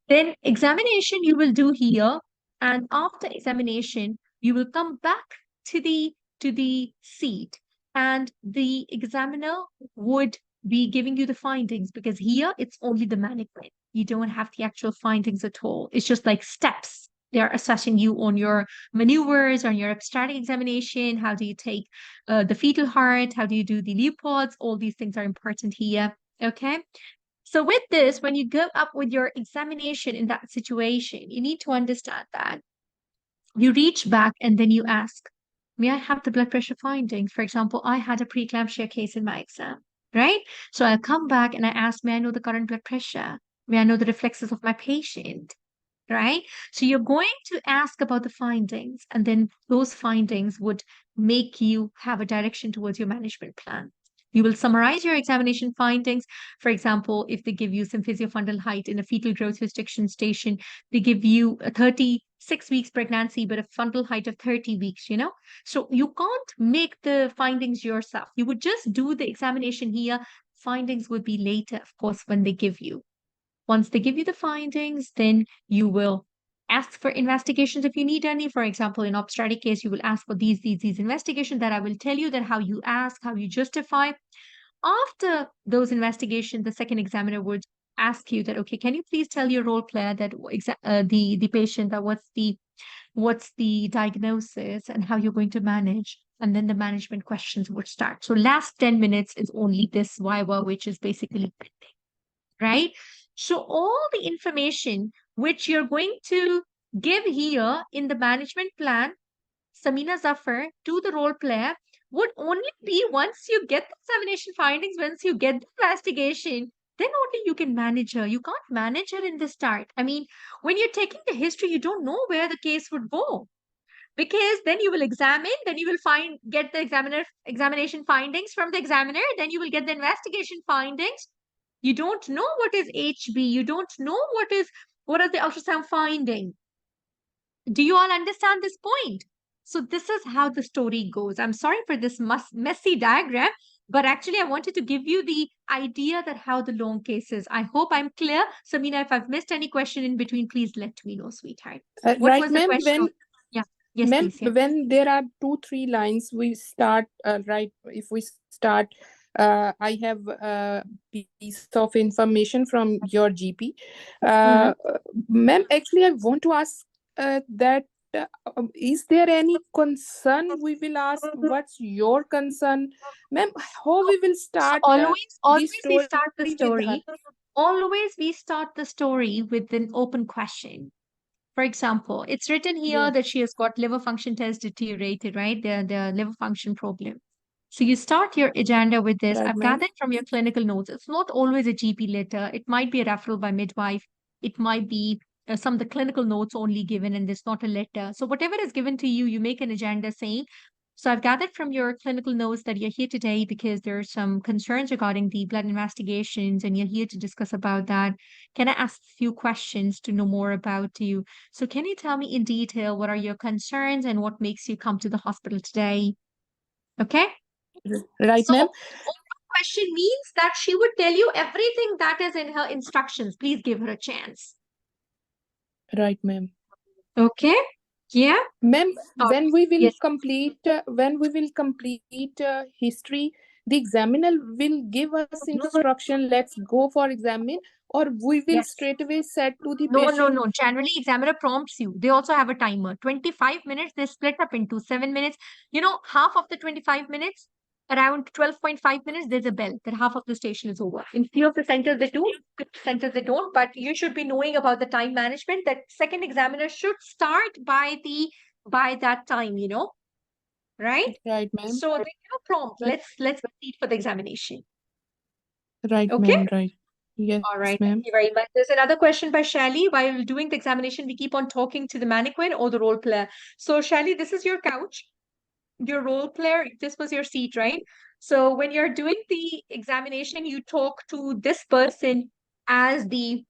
Then examination you will do here, and after examination, you will come back to the seat, and the examiner would be giving you the findings because here it's only the mannequin. You don't have the actual findings at all. It's just like steps. They're assessing you on your maneuvers, on your obstetric examination. How do you take the fetal heart? How do you do the Leopold's? All these things are important here. Okay. So with this, when you go up with your examination in that situation, you need to understand that you reach back and then you ask, may I have the blood pressure findings? For example, I had a preeclampsia case in my exam, right? So I'll come back and I ask, may I know the current blood pressure? May I know the reflexes of my patient? Right? So you're going to ask about the findings, and then those findings would make you have a direction towards your management plan. You will summarize your examination findings. For example, if they give you some physiofundal height in a fetal growth restriction station, they give you a 36 weeks pregnancy, but a fundal height of 30 weeks, you know? So you can't make the findings yourself. You would just do the examination here. Findings would be later, of course, when they give you. Once they give you the findings, then you will ask for investigations if you need any. For example, in obstetric case, you will ask for these investigations that I will tell you that how you ask, how you justify. After those investigations, the second examiner would ask you that, okay, can you please tell your role player that the patient that what's the diagnosis and how you're going to manage, and then the management questions would start. So last 10 minutes is only this viva, which is basically right? So all the information which you're going to give here in the management plan, Samina Zafar, to the role player would only be once you get the examination findings, once you get the investigation, then only you can manage her. You can't manage her in the start. I mean, when you're taking the history, you don't know where the case would go because then you will examine, then you will get the examination findings from the examiner, then you will get the investigation findings. You don't know what is HB, you don't know what are the ultrasound finding. Do you all understand this point? So this is how the story goes. I'm sorry for this messy diagram, but actually I wanted to give you the idea that how the long case is. I hope I'm clear. Samina, if I've missed any question in between, please let me know, sweetheart. What Right, was the ma'am. question? Yeah. Yes, Ma'am, please. Yeah. when there are 2-3 lines, we start right. If we start, I have a piece of information from your GP. Mhm. Ma'am, actually, I want to ask that is there any concern? We will ask what's your concern, ma'am. How we will So start the always we story start the with her? story. Always we start the story with an open question. For example, it's written here Yes, that she has got liver function test deteriorated, right? The liver function problem. So you start your agenda with this. right, I've ma'am. gathered from your clinical notes. It's not always a GP letter. It might be a referral by midwife. It might be some of the clinical notes only given, and there's not a letter. So whatever is given to you, you make an agenda saying, so I've gathered from your clinical notes that you're here today because there are some concerns regarding the blood investigations, and you're here to discuss about that. Can I ask a few questions to know more about you? So can you tell me in detail what are your concerns and what makes you come to the hospital today? Okay. Right, So ma'am. open question means that she would tell you everything that is in her instructions. Please give her a chance. Right, ma'am. Okay. Yeah. Ma'am, All right. Yes. when we will complete history, the examiner will give us instruction. Let's go for examine, or we will Yes. straight away said to the No, no, patient. no. Generally, examiner prompts you. They also have a timer. 25 minutes, they split up into 7 minutes. You know, half of the 25 minutes, around 12.5 minutes, there's a bell that half of the station is over. In few of the centers, they do, centers they don't, but you should be knowing about the time management that second examiner should start by that time, right? Right, ma'am. So they give a prompt. Right, Let's proceed for the examination. right, Okay. ma'am. Right. Yes, All right, thank ma'am. you very much. There's another question by Shelly. While doing the examination, we keep on talking to the mannequin or the role player. So, Shelly, this is your couch, your role player. This was your seat, right? So, when you're doing the examination, you talk to this person as the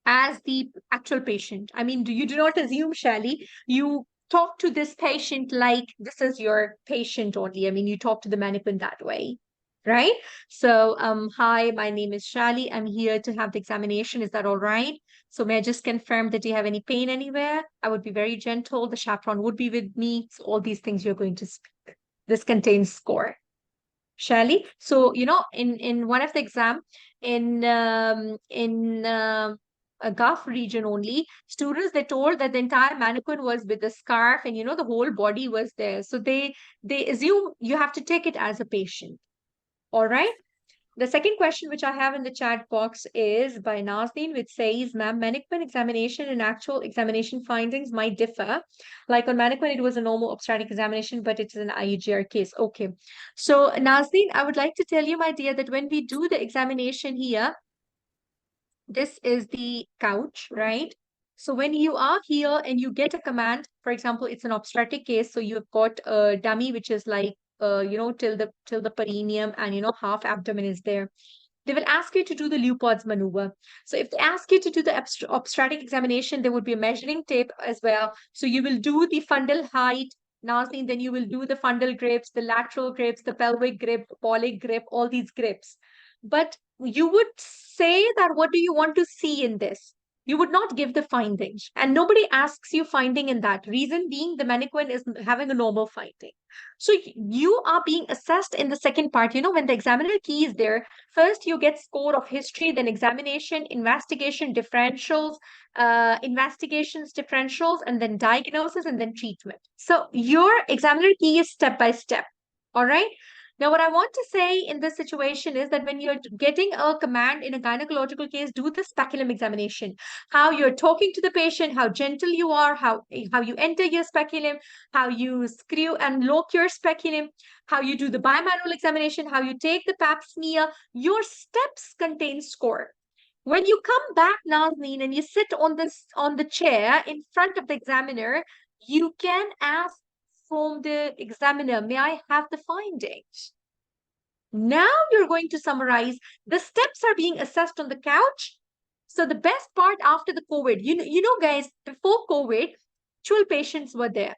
actual patient. I mean, you do not assume, Shelly. You talk to this patient like this is your patient only. I mean, you talk to the mannequin that way, right? So, hi, my name is Shali. I'm here to have the examination. Is that all right? So, may I just confirm that you have any pain anywhere? I would be very gentle. The chaperone would be with me. So all these things you're going to speak. This contains score. Shally. So, in one of the exam in a Gulf region only, students they told that the entire mannequin was with a scarf and the whole body was there. So they assume you have to take it as a patient. All right. The second question which I have in the chat box is by Nazneen, which says, ma'am, mannequin examination and actual examination findings might differ. Like on mannequin, it was a normal obstetric examination, but it is an IUGR case. Okay. So, Nazneen, I would like to tell you, my dear, that when we do the examination here, this is the couch, right? So when you are here and you get a command, for example, it's an obstetric case, so you've got a dummy which is like till the perineum, and half abdomen is there. They will ask you to do the Leupard's maneuver. So if they ask you to do the obstetric examination, there would be a measuring tape as well. So you will do the fundal height, Nazneen, then you will do the fundal grips, the lateral grips, the pelvic grip, the pollic grip, all these grips. But you would say that what do you want to see in this? You would not give the findings. And nobody asks you finding in that. Reason being the mannequin is having a normal finding. So you are being assessed in the second part. When the examiner key is there, first you get score of history, then examination, investigation, differentials, investigations, differentials, and then diagnosis, and then treatment. So your examiner key is step by step. All right. Now, what I want to say in this situation is that when you're getting a command in a gynecological case, do the speculum examination. How you're talking to the patient, how gentle you are, how you enter your speculum, how you screw and lock your speculum, how you do the bimanual examination, how you take the pap smear. Your steps contain score. When you come back, Nazneen, and you sit on the chair in front of the examiner, you can ask from the examiner, may I have the findings? Now you're going to summarize. The steps are being assessed on the couch. So the best part after the COVID, guys, before COVID, actual patients were there.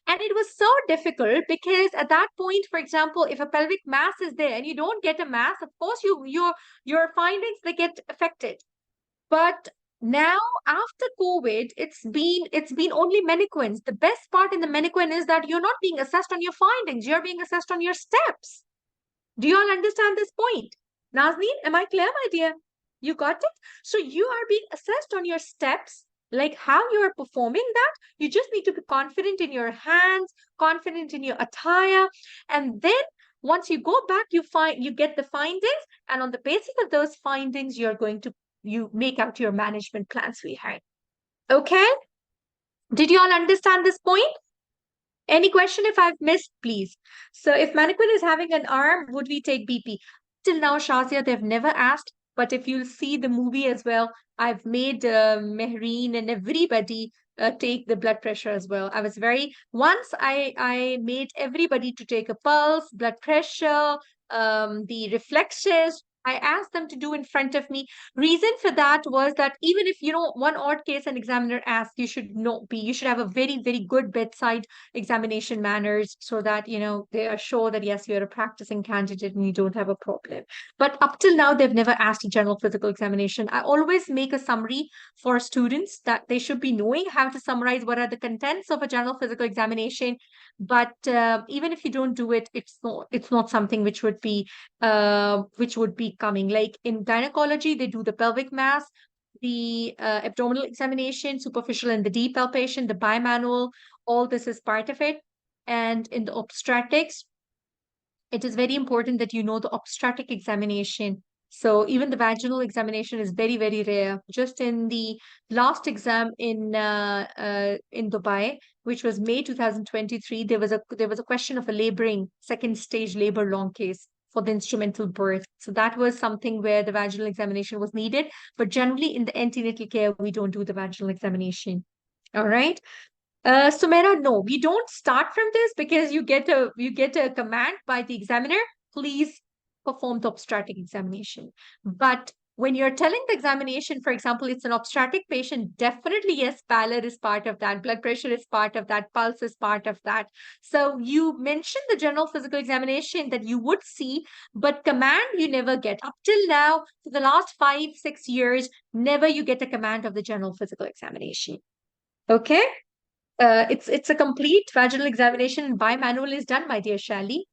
And it was so difficult because at that point, for example, if a pelvic mass is there and you don't get a mass, of course, your findings, they get affected. But now after COVID, it's been only mannequins. The best part in the mannequin is that you're not being assessed on your findings, you're being assessed on your steps. Do you all understand this point? Nazneen, am I clear, my dear? You got it? So you are being assessed on your steps, like how you are performing that. You just need to be confident in your hands, confident in your attire. And then once you go back, you get the findings. And on the basis of those findings, you make out your management plan, sweetheart. Okay? Did you all understand this point? Any question if I've missed, please? So if mannequin is having an arm, would we take BP? Till now, Shazia, they've never asked. But if you'll see the movie as well, I've made Mehreen and everybody take the blood pressure as well. Once I made everybody to take a pulse, blood pressure, the reflexes. I asked them to do in front of me. Reason for that was that even if one odd case an examiner asks, you should have a very, very good bedside examination manners so that they are sure that yes, you're a practicing candidate and you don't have a problem. But up till now they've never asked a general physical examination. I always make a summary for students that they should be knowing how to summarize what are the contents of a general physical examination. But even if you don't do it, it's not something which would be coming. Like in gynecology, they do the pelvic mass, the abdominal examination, superficial and the deep palpation, the bimanual, all this is part of it. And in the obstetrics, it is very important that you know the obstetric examination. So even the vaginal examination is very, very rare. Just in the last exam in Dubai, which was May 2023, there was a question of a laboring second stage labor long case for the instrumental birth. So that was something where the vaginal examination was needed. But generally in the antenatal care, we don't do the vaginal examination. All right. Sumera, no, we don't start from this because you get a command by the examiner. Please perform the obstetric examination. But when you're telling the examination, for example, it's an obstetric patient, definitely yes, pallor is part of that, blood pressure is part of that, pulse is part of that. So you mentioned the general physical examination that you would see, but command you never get. Up till now, for the last 5-6 years, never you get a command of the general physical examination. Okay? It's a complete vaginal examination and bimanual is done, my dear Shally.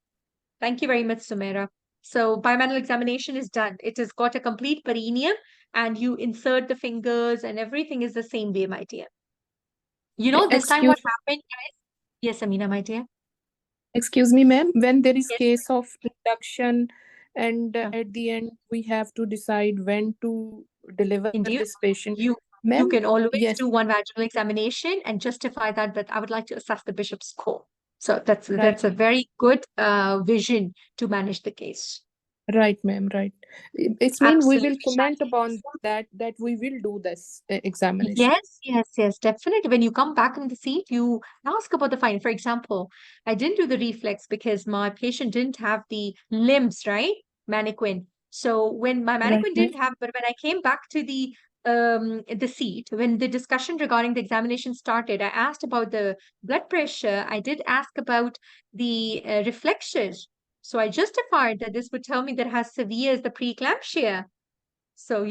Thank you very much, Sumera. So bimanual examination is done. It has got a complete perineum and you insert the fingers and everything is the same way, my dear. This time what Excuse happened, guys? Yes, Amina, my dear. excuse me, ma'am. When there is Yes. case of induction and Yeah. at the end we have to decide when to deliver Indeed, this patient. you Ma'am, can always yes, do one vaginal examination and justify that, but I would like to assess the bishop's score. So that's right. a very good vision to manage the case. Right, ma'am, right. It's mean we will Absolutely, comment Shanti. upon that we will do this examination. Yes, yes, yes, definitely. When you come back in the seat, you ask about the finding. For example, I didn't do the reflex because my patient didn't have the limbs, right? Mannequin. So when my Right, mannequin ma'am. didn't have, but when I came back to the seat, when the discussion regarding the examination started, I asked about the blood pressure. I did ask about the reflexes. So I justified that this would tell me that how severe is the preeclampsia. So,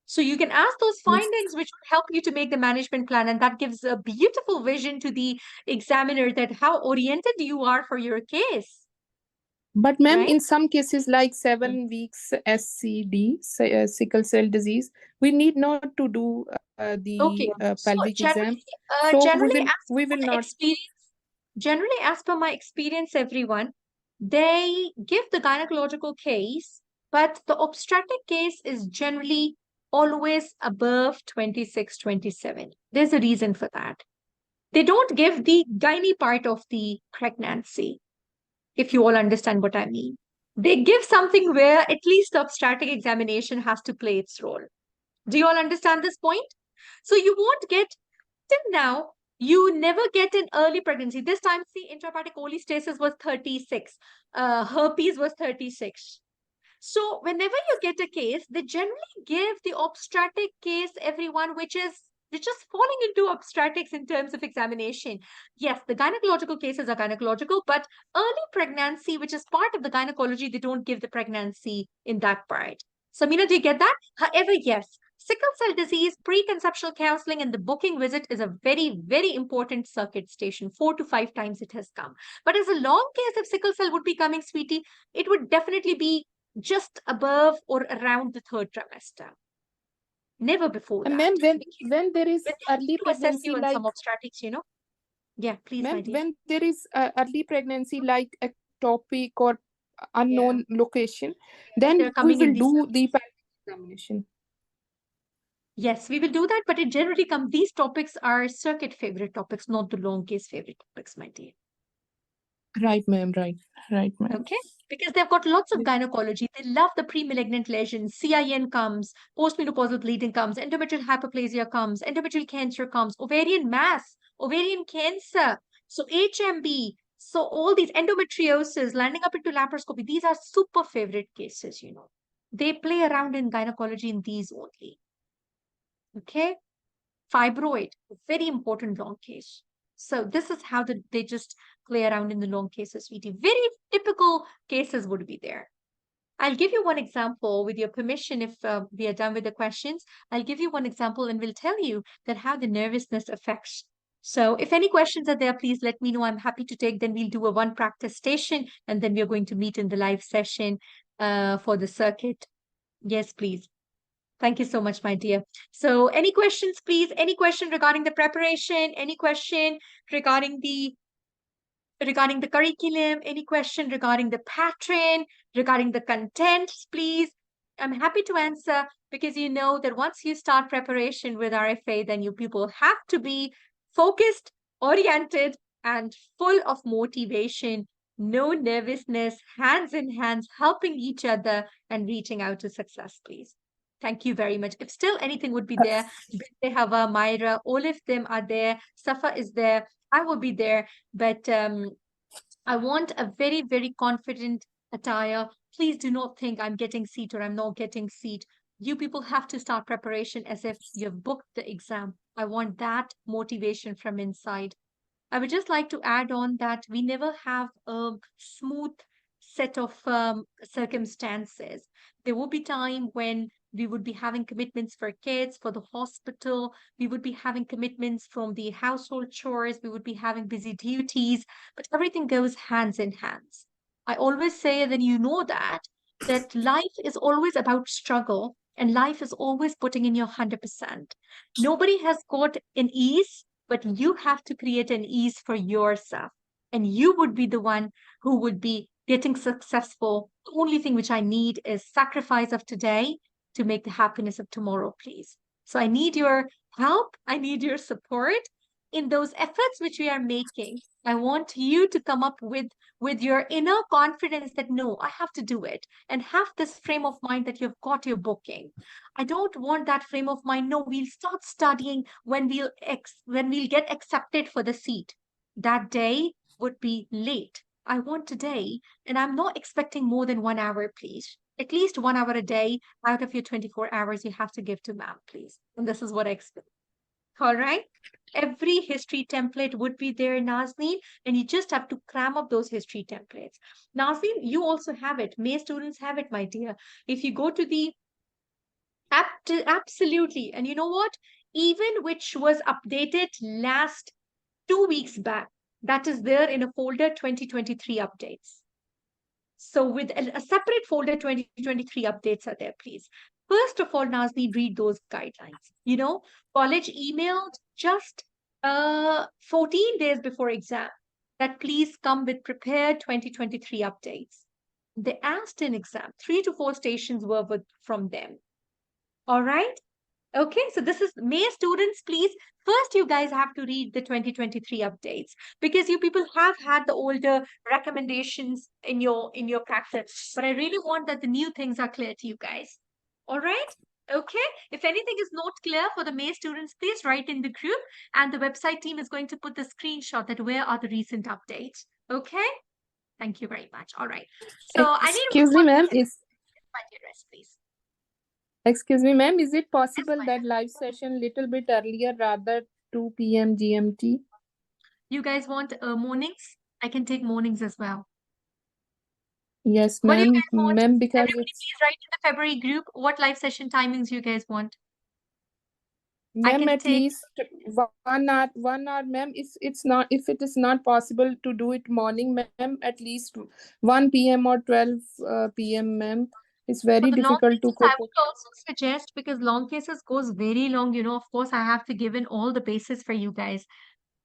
so you can ask those Yes. findings, which would help you to make the management plan. And that gives a beautiful vision to the examiner that how oriented you are for your case, But ma'am, right? in some cases like Mm. 7 weeks SCD, sickle cell disease, we need not to do the Okay. So pelvic exam. So generally, as we per will the not. experience, generally, as per my experience, everyone, they give the gynecological case, but the obstetric case is generally always above 26, 27. There's a reason for that. They don't give the gynae part of the pregnancy, if you all understand what I mean. They give something where at least the obstetric examination has to play its role. Do you all understand this point? So you won't get, till now, you never get an early pregnancy. This time, see, intrahepatic cholestasis was 36, herpes was 36. So whenever you get a case, they generally give the obstetric case, everyone, which is falling into obstetrics in terms of examination. Yes, the gynecological cases are gynecological, but early pregnancy, which is part of the gynecology, they don't give the pregnancy in that part. So, Meena, do you get that? However, yes, sickle cell disease, preconceptual counseling, and the booking visit is a very, very important circuit station. 4 to 5 times it has come. But as a long case of sickle cell would be coming, sweetie, it would definitely be just above or around the third trimester, never before And that. ma'am, Because when there when is they early have to assess pregnancy you in some like obstetrics. Yeah, please, my ma'am, dear. when there is early pregnancy like ectopic or Yeah, unknown location, yes, then they're we coming in will these. do the pelvic examination. Yes, we will do that, but it generally come. These topics are circuit favorite topics, not the long case favorite topics, my dear. Right, ma'am. Right, ma'am. Okay. Because they've got lots of gynecology. They love the pre-malignant lesions. CIN comes, postmenopausal bleeding comes, endometrial hyperplasia comes, endometrial cancer comes, ovarian mass, ovarian cancer. So HMB. So all these endometriosis, landing up into laparoscopy, these are super favorite cases. They play around in gynecology in these only. Okay. Fibroid, very important long case. So this is how they just play around in the long cases, sweetie. Very typical cases would be there. I'll give you one example with your permission if we are done with the questions. I'll give you one example and we'll tell you that how the nervousness affects. So if any questions are there, please let me know. I'm happy to take. Then we'll do a one practice station and then we're going to meet in the live session for the circuit. Yes, please. Thank you so much, my dear. So any questions, please? Any question regarding the preparation? Any question regarding the curriculum? Any question regarding the pattern, regarding the content, please? I'm happy to answer because you know that once you start preparation with RFA, then you people have to be focused, oriented, and full of motivation. No nervousness, hands in hands, helping each other and reaching out to success, please. Thank you very much. If still anything would be there, Binte, Hava, Myra, all of them are there. Safa is there. I will be there. But I want a very, very confident attire. Please do not think I'm getting seat or I'm not getting seat. You people have to start preparation as if you've booked the exam. I want that motivation from inside. I would just like to add on that we never have a smooth set of circumstances. There will be time when we would be having commitments for kids, for the hospital. We would be having commitments from the household chores. We would be having busy duties, but everything goes hands in hands. I always say that you know that life is always about struggle and life is always putting in your 100%. Nobody has got an ease, but you have to create an ease for yourself. And you would be the one who would be getting successful. The only thing which I need is sacrifice of today to make the happiness of tomorrow, please. So I need your help. I need your support. in those efforts which we are making, I want you to come up with your inner confidence that no, I have to do it, and have this frame of mind that you've got your booking. I don't want that frame of mind. No, we'll start studying when we'll get accepted for the seat. That day would be late. I want today, and I'm not expecting more than 1 hour, please. At least 1 hour a day out of your 24 hours you have to give to ma'am, please. And this is what I expect. All right. Every history template would be there, Nazneen, and you just have to cram up those history templates. Nazneen, you also have it. May students have it, my dear. If you go to the app, absolutely. And you know what? Even which was updated last 2 weeks back, that is there in a folder 2023 updates. So with a separate folder, 2023 updates are there, please. First of all, Nazni, read those guidelines. You know, college emailed just 14 days before exam that please come with prepared 2023 updates. They asked in exam, 3 to 4 stations were from them. All right. Okay, so this is May students, please. First, you guys have to read the 2023 updates because you people have had the older recommendations in your practice. But I really want that the new things are clear to you guys. All right. Okay. If anything is not clear for the May students, please write in the group, and the website team is going to put the screenshot that where are the recent updates. Okay. Thank you very much. All right. So I need Excuse me, ma'am. my address, please. Excuse me, ma'am. Is it possible my that live session little bit earlier, rather 2 p.m. GMT? You guys want mornings? I can take mornings as well. Yes, What do you ma'am. guys want? Ma'am, because Everybody please write in the February group what live session timings you guys want. ma'am, can at take least 1 hour, ma'am. It's not, if it is not possible to do it morning, ma'am, at least 1 p.m. or 12 p.m., ma'am. It's for very the long difficult to cases. I cope up. would also suggest, because long cases goes very long, you know, of course I have to give in all the basis for you guys.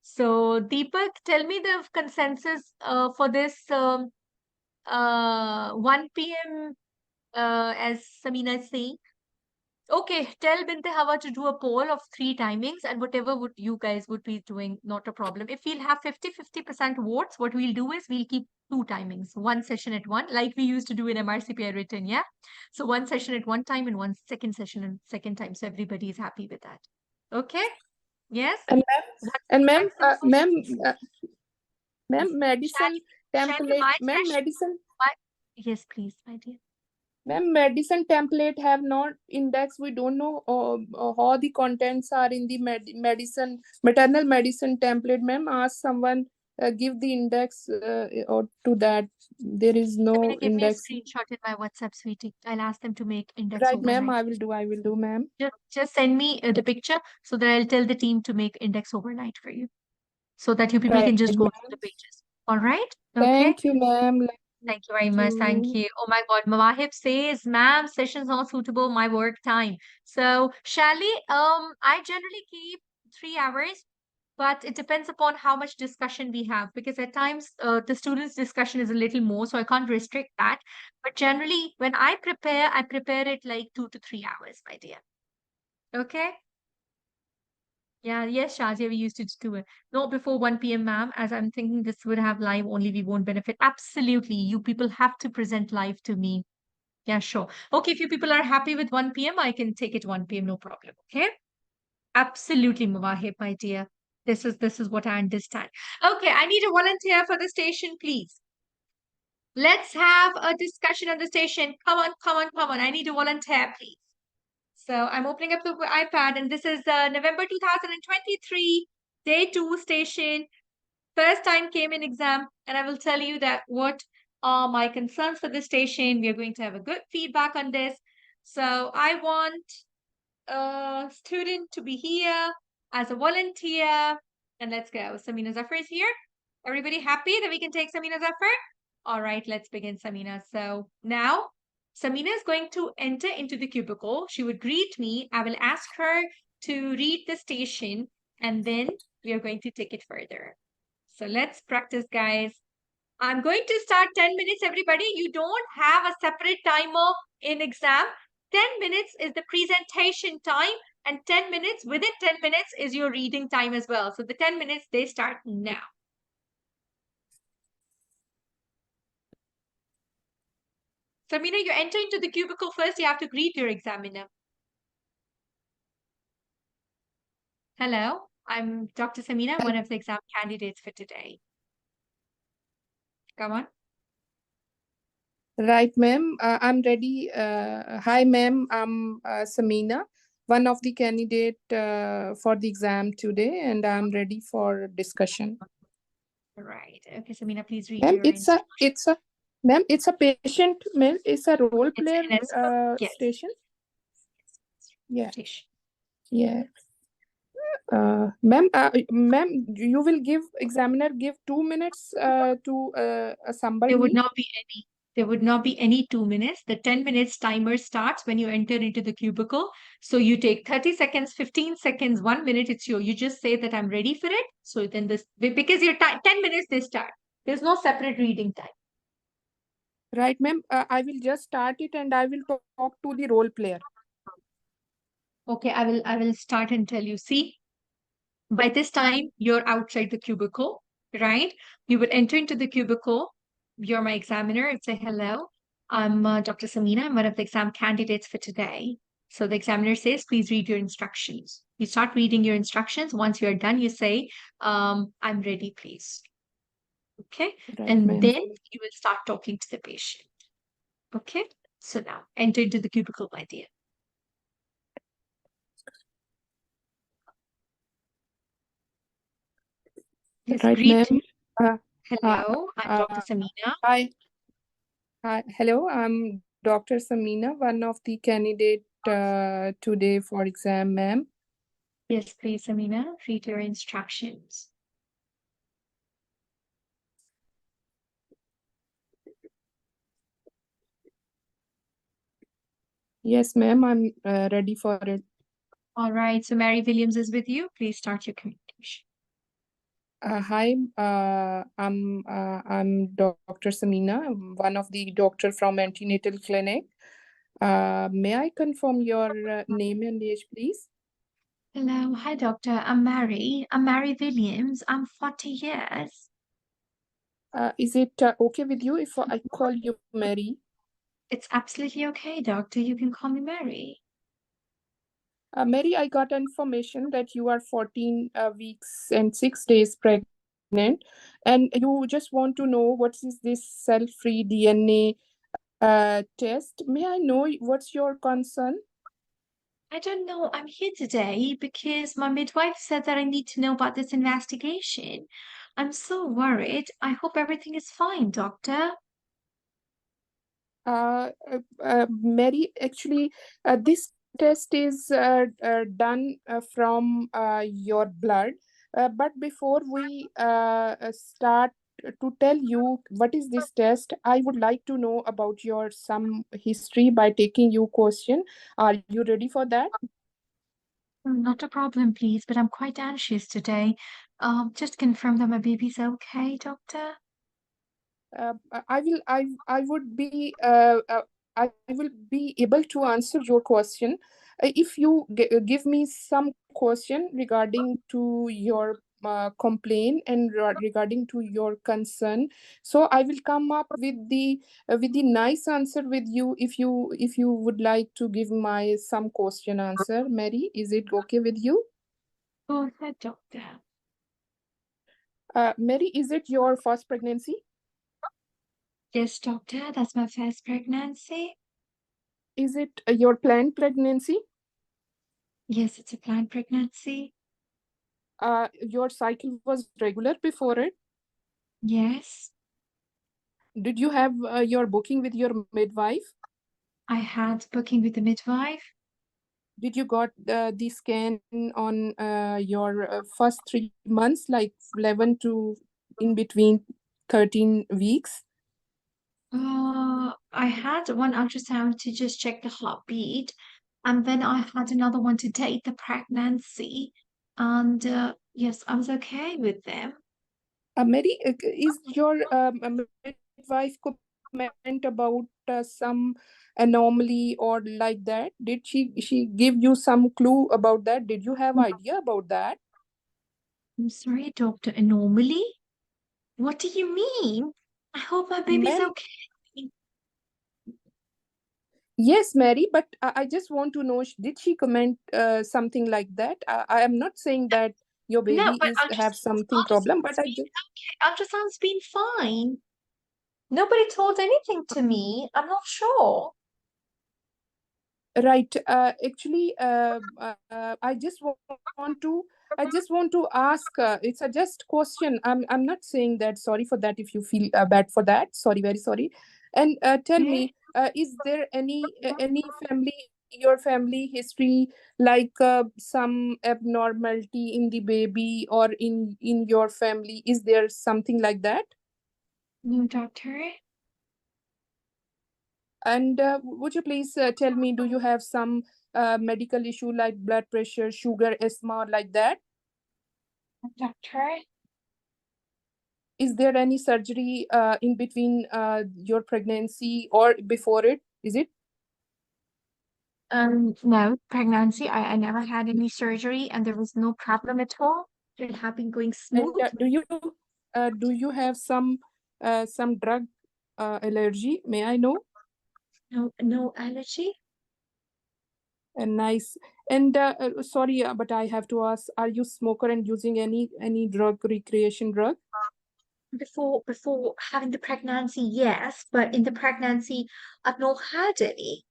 So Deepak, tell me the consensus for this 1 p.m. As Samina is saying. Okay, tell Binte Hawa to do a poll of 3 timings, and whatever would you guys would be doing, not a problem. If we'll have 50% votes, what we'll do is we'll keep 2 timings, 1 session at one, like we used to do in MRCPI written, yeah? So 1 session at one time and 1 second session and second time. So everybody is happy with that. Okay? Yes? And ma'am, What's and the ma'am, maximum? ma'am, medicine Shall template, my ma'am, session? medicine. Yes, please, my dear. Ma'am, medicine template have not index. We don't know how the contents are in the medicine, maternal medicine template. Ma'am, ask someone, give the index or to that. There is Samina, no give me a index. screenshot in my WhatsApp, sweetie. I'll ask them to make index Right, ma'am, overnight. I will do, ma'am. Just send me the picture so that I'll tell the team to make index overnight for you so that you people Right, can just go through the ma'am. pages. All right? Okay. Thank you, ma'am. Thank you very much. Thank You. you. Oh my God. Mawahib says, ma'am, session's not suitable, my work time. So, Shally, I generally keep 3 hours, but it depends upon how much discussion we have because at times the students' discussion is a little more, so I can't restrict that. But generally, when I prepare it like 2 to 3 hours, my dear. Okay. Yeah, yes, Shazia, we used to do it. Not before 1 p.m., ma'am, as I'm thinking this would have live only, we won't benefit. Absolutely. You people have to present live to me. Yeah, sure. Okay, if you people are happy with 1 p.m., I can take it 1 p.m., no problem. Okay? Absolutely, Mawahib, my dear. This is what I understand. Okay, I need a volunteer for the station, please. Let's have a discussion on the station. Come on, come on, come on. I need a volunteer, please. So I'm opening up the iPad, and this is November 2023, day 2 station. First time came in exam, and I will tell you that what are my concerns for this station. We are going to have a good feedback on this. So I want a student to be here as a volunteer. And let's go. Samina Zafar is here. Everybody happy that we can take Samina Zafar? All right, let's begin, Samina. So now Samina is going to enter into the cubicle. She would greet me. I will ask her to read the station, and then we are going to take it further. So let's practice, guys. I'm going to start 10 minutes, everybody. You don't have a separate timer in exam. 10 minutes is the presentation time. And 10 minutes, within 10 minutes is your reading time as well. So the 10 minutes, they start now. Samina, you enter into the cubicle first. You have to greet your examiner. Hello, I'm Dr. Samina, one of the exam candidates for today. Come on. Right, ma'am. I'm ready. Hi, ma'am. I'm Samina, one of the candidate for the exam today, and I'm ready for discussion. Right. Okay, Samina, please read Ma'am, your instructions. ma'am, it's a patient, ma'am. It's a role It's player an escort. Yes. station. Yeah, Station. yeah. Ma'am, you will give examiner give 2 minutes to assemble There would me. not be any. There would not be any 2 minutes. The 10 minutes timer starts when you enter into the cubicle. So you take 30 seconds, 15 seconds, 1 minute. It's you just say that I'm ready for it. So then this, because your 10 minutes, they start. There's no separate reading time. Right, ma'am. I will just start it and I will talk to the role player. Okay, I will start and tell you. See, by this time, you're outside the cubicle, right? You would enter into the cubicle. You're my examiner and say, hello, I'm Dr. Samina. I'm one of the exam candidates for today. So the examiner says, please read your instructions. You start reading your instructions. Once you're done, you say, I'm ready, please. Okay. Right, And ma'am. then you will start talking to the patient. Okay. So now enter into the cubicle, my dear. Yes, Right, greet. ma'am. Uh, uh, Hello, I'm Dr. Samina. Hi. Hi. Hello, I'm Dr. Samina, one of the candidate today for exam, ma'am. Yes, please, Samina, read your instructions. Yes, ma'am. I'm ready for it. All right, so Mary Williams is with you. Please start your communication. Hi, I'm Dr. Samina, I'm one of the doctor from antenatal clinic. May I confirm your name and age, please? Hello, hi, doctor. I'm Mary. I'm Mary Williams. I'm 40 years. Is it okay with you if I call you Mary? It's absolutely okay, doctor. You can call me Mary. Mary, I got information that you are 14 weeks and 6 days pregnant, and you just want to know what is this cell-free DNA test. May I know what's your concern? I don't know. I'm here today because my midwife said that I need to know about this investigation. I'm so worried. I hope everything is fine, doctor. Mary, actually, this test is done from your blood. But before we start to tell you what is this test, I would like to know about your some history by taking you question. Are you ready for that? Not a problem, please, but I'm quite anxious today. Just confirm that my baby's okay, doctor. I would be I will be able to answer your question if you give me some question regarding to your complaint and regarding to your concern. So I will come up with the nice answer with you if you would like to give my some question answer. Mary, is it okay with you? Go ahead, doctor. Mary, is it your first pregnancy? Yes, doctor, that's my first pregnancy. Is it your planned pregnancy? Yes, it's a planned pregnancy. Your cycle was regular before it. Yes, Did you have your booking with your midwife? I had booking with the midwife. Did you got the scan on your first 3 months, like 11 to in between 13 weeks? I had one ultrasound to just check the heartbeat, and then I had another one to date the pregnancy. And yes, I was okay with them. Mary, is your midwife cooperative? comment about some anomaly or like that? Did she give you some clue about that? Did you have idea about that? I'm sorry, Dr. Anomaly. What do you mean? I hope my baby's Ma'am, okay. yes, Mary, but I just want to know, did she comment something like that? I am not saying that your No, baby but is have something problem, but ultrasound's I been just okay. Ultrasound's been fine. Nobody told anything to me. I'm not sure. right. Actually, want to I just want to ask. It's a just question. I'm not saying that. Sorry for that. If you feel bad for that, sorry, very sorry. And tell Okay. me, is there any family your family history like some abnormality in the baby or in your family? Is there something like that? No, doctor. And would you please tell me, do you have some medical issue like blood pressure, sugar, asthma, like that? Doctor. Is there any surgery in between your pregnancy or before it? Is it? No, pregnancy. I never had any surgery and there was no problem at all. It had been going And smooth. do you have some drug allergy? May I know? No, no allergy. Nice. And sorry, but I have to ask: are you smoker and using any drug, recreation drug? Before having the pregnancy, yes, but in the pregnancy, I've not had any.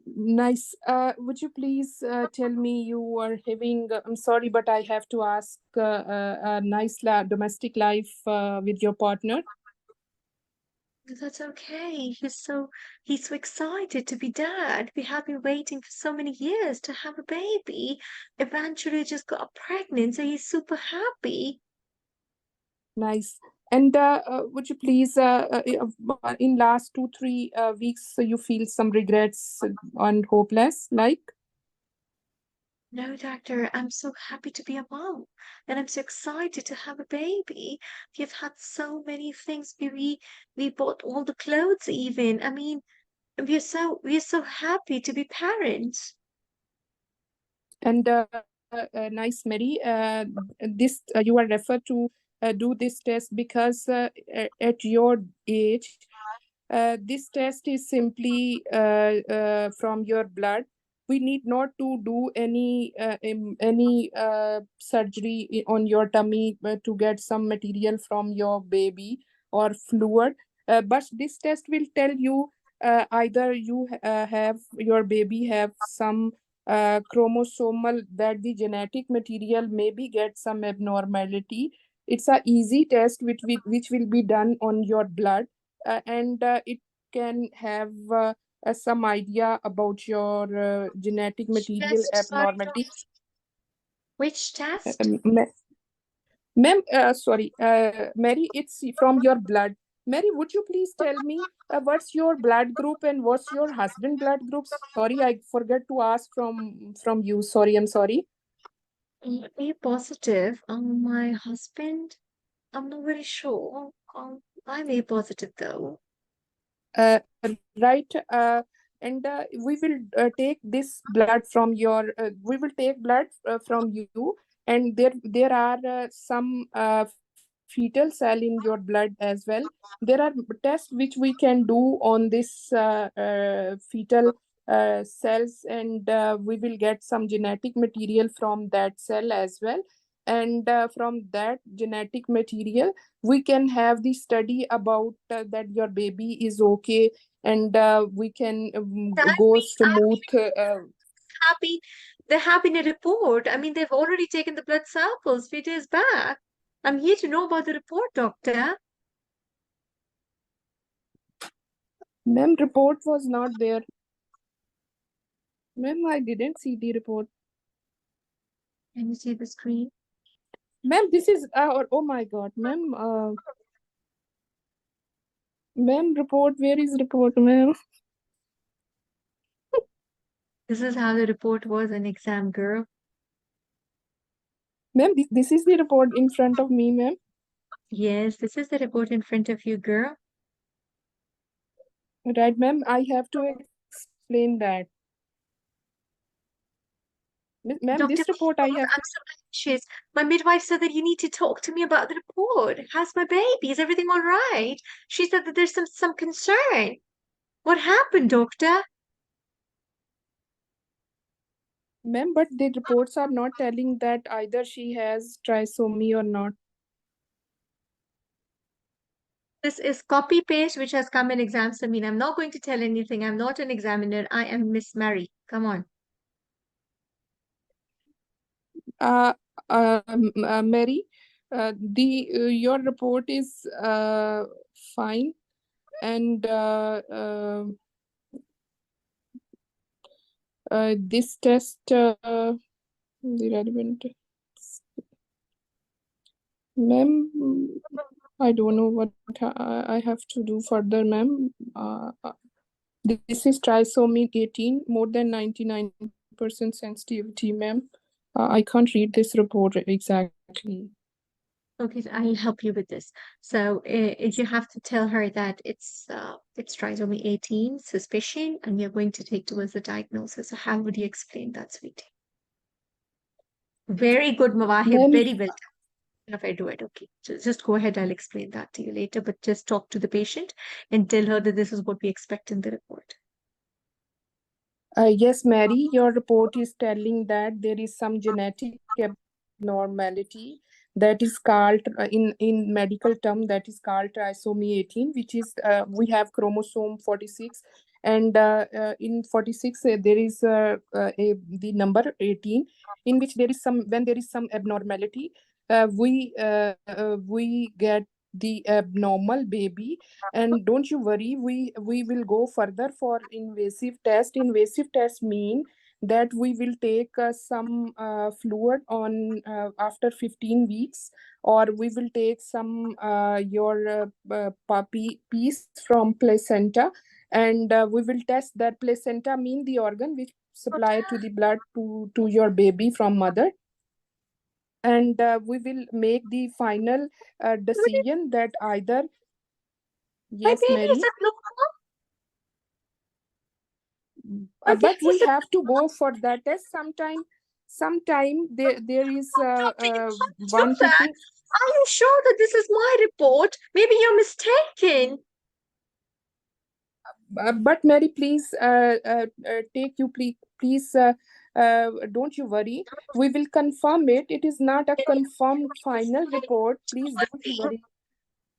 Nice. Would you please tell me you are having? I'm sorry, but I have to ask a nice domestic life with your partner. That's okay. He's so excited to be dad. We have been waiting for so many years to have a baby. Eventually just got pregnant, so he's super happy. Nice. And would you please, in last 2 3 weeks, you feel some regrets and hopeless, like? No, doctor, I'm so happy to be a mom, and I'm so excited to have a baby. We've had so many things. We bought all the clothes even. I mean, we're so happy to be parents. And nice, Mary. This you are referred to do this test because at your age, this test is simply from your blood. We need not to do any surgery on your tummy to get some material from your baby or fluid. But this test will tell you either you have your baby have some chromosomal, that the genetic material maybe get some abnormality. It's a easy test which will be done on your blood, and it can have some idea about your genetic material Test, sorry, abnormality. doctor. Which test? Um, ma- Ma'am, sorry, Mary, it's from your blood. Mary, would you please tell me what's your blood group and what's your husband blood group? Sorry, I forgot to ask from you. Sorry, I'm sorry. A positive. My husband. I'm not very sure. I'm A positive though. Right. And we will take this blood from your we will take blood from you, and there are some fetal cell in your blood as well. There are tests which we can do on this fetal cells, and we will get some genetic material from that cell as well. And from that genetic material we can have the study about that your baby is okay, and we can go I'm smooth. happy. They're happy in a report. I mean, they've already taken the blood samples few days back. I'm here to know about the report, doctor. Ma'am, report was not there. Ma'am, I didn't see the report. Can you see the screen? Ma'am, this is oh my god, ma'am, ma'am, report, where is report, ma'am? This is how the report was an exam, girl. Ma'am, this is the report in front of me, ma'am. Yes, this is the report in front of you, girl. Right, ma'am. I have to explain that. Ma'am, Doctor, this please report I don't. have I'm to. so anxious. My midwife said that you need to talk to me about the report. How's my baby? Is everything all right? She said that there's some concern. What happened, doctor? Ma'am, but the reports are not telling that either she has trisomy or not. This is copy paste which has come in exam Samin. I'm not going to tell anything. I'm not an examiner. I am Miss Mary. Come on. Uh, Mary, the your report is fine, and this test, the relevant, ma'am. I don't know what I have to do further, ma'am. This is trisomy 18, more than 99% sensitivity, ma'am. I can't read this report exactly. Okay, so I'll help you with this. So you have to tell her that it's trisomy 18 suspicion, and you're going to take towards the diagnosis. So how would you explain that, sweetie? Very good, Mawahib. Ma'am, Very well done. If I do it, okay. Just go ahead. I'll explain that to you later. But just talk to the patient and tell her that this is what we expect in the report. yes, Mary, your report is telling that there is some genetic abnormality that is called, in medical term, that is called trisomy 18, which is, we have chromosome 46, and in 46 there is the number 18, in which there is some, when there is some abnormality, we get the abnormal baby. And don't you worry, we will go further for invasive test. Invasive test mean that we will take some fluid on after 15 weeks, or we will take some your puppy piece from placenta, and we will test that. Placenta mean the organ which supply to the blood to your baby from mother. And we will make the final decision that either, My yes, baby is Mary. a glaucoma. My But baby we is a have to go for that test sometime there is doctor. You can't do 1 to 2. that. Are you sure that this is my report? Maybe you're mistaken. But Mary, please, take you please, don't you worry, we will confirm it. It is not a confirmed final report, please don't you worry.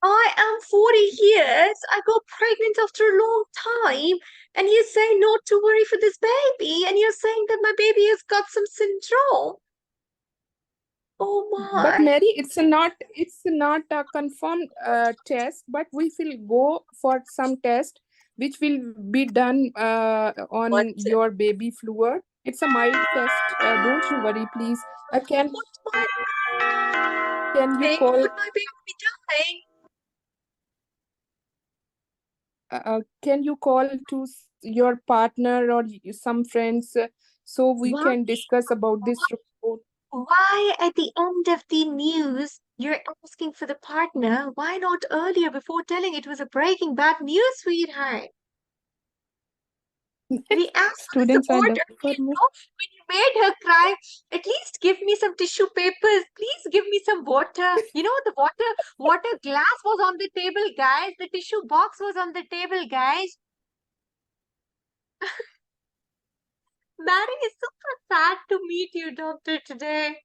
I am 40 years. I got pregnant after a long time. And you say not to worry for this baby. And you're saying that my baby has got some syndrome. Oh But my. Mary, it's not a confirmed test, but we will go for some test which will be done What? on your baby fluid. It's a mild test. Don't you worry, please. What my Can you thing? call Would my baby be dying? to your partner or some friends, so we Why? can discuss about this report? Why at the end of the news you're asking for the partner? Why not earlier before telling it was a breaking bad news, sweetheart? We asked for the Students are support the early, when you made her cry. At least give me some tissue papers. Please give me some water. The water glass was on the table, guys. The tissue box was on the table, guys. Mary, is super sad to meet you, doctor, today.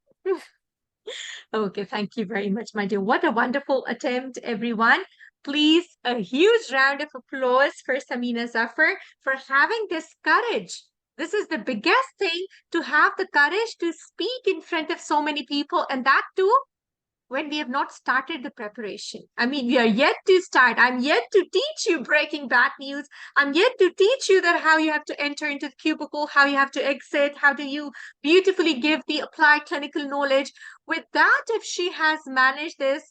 Okay, thank you very much, my dear. What a wonderful attempt, everyone. Please, a huge round of applause for Samina Zafar for having this courage. This is the biggest thing, to have the courage to speak in front of so many people, and that too when we have not started the preparation. I mean, we are yet to start. I'm yet to teach you breaking bad news. I'm yet to teach you that how you have to enter into the cubicle, how you have to exit, how do you beautifully give the applied clinical knowledge. With that, if she has managed this,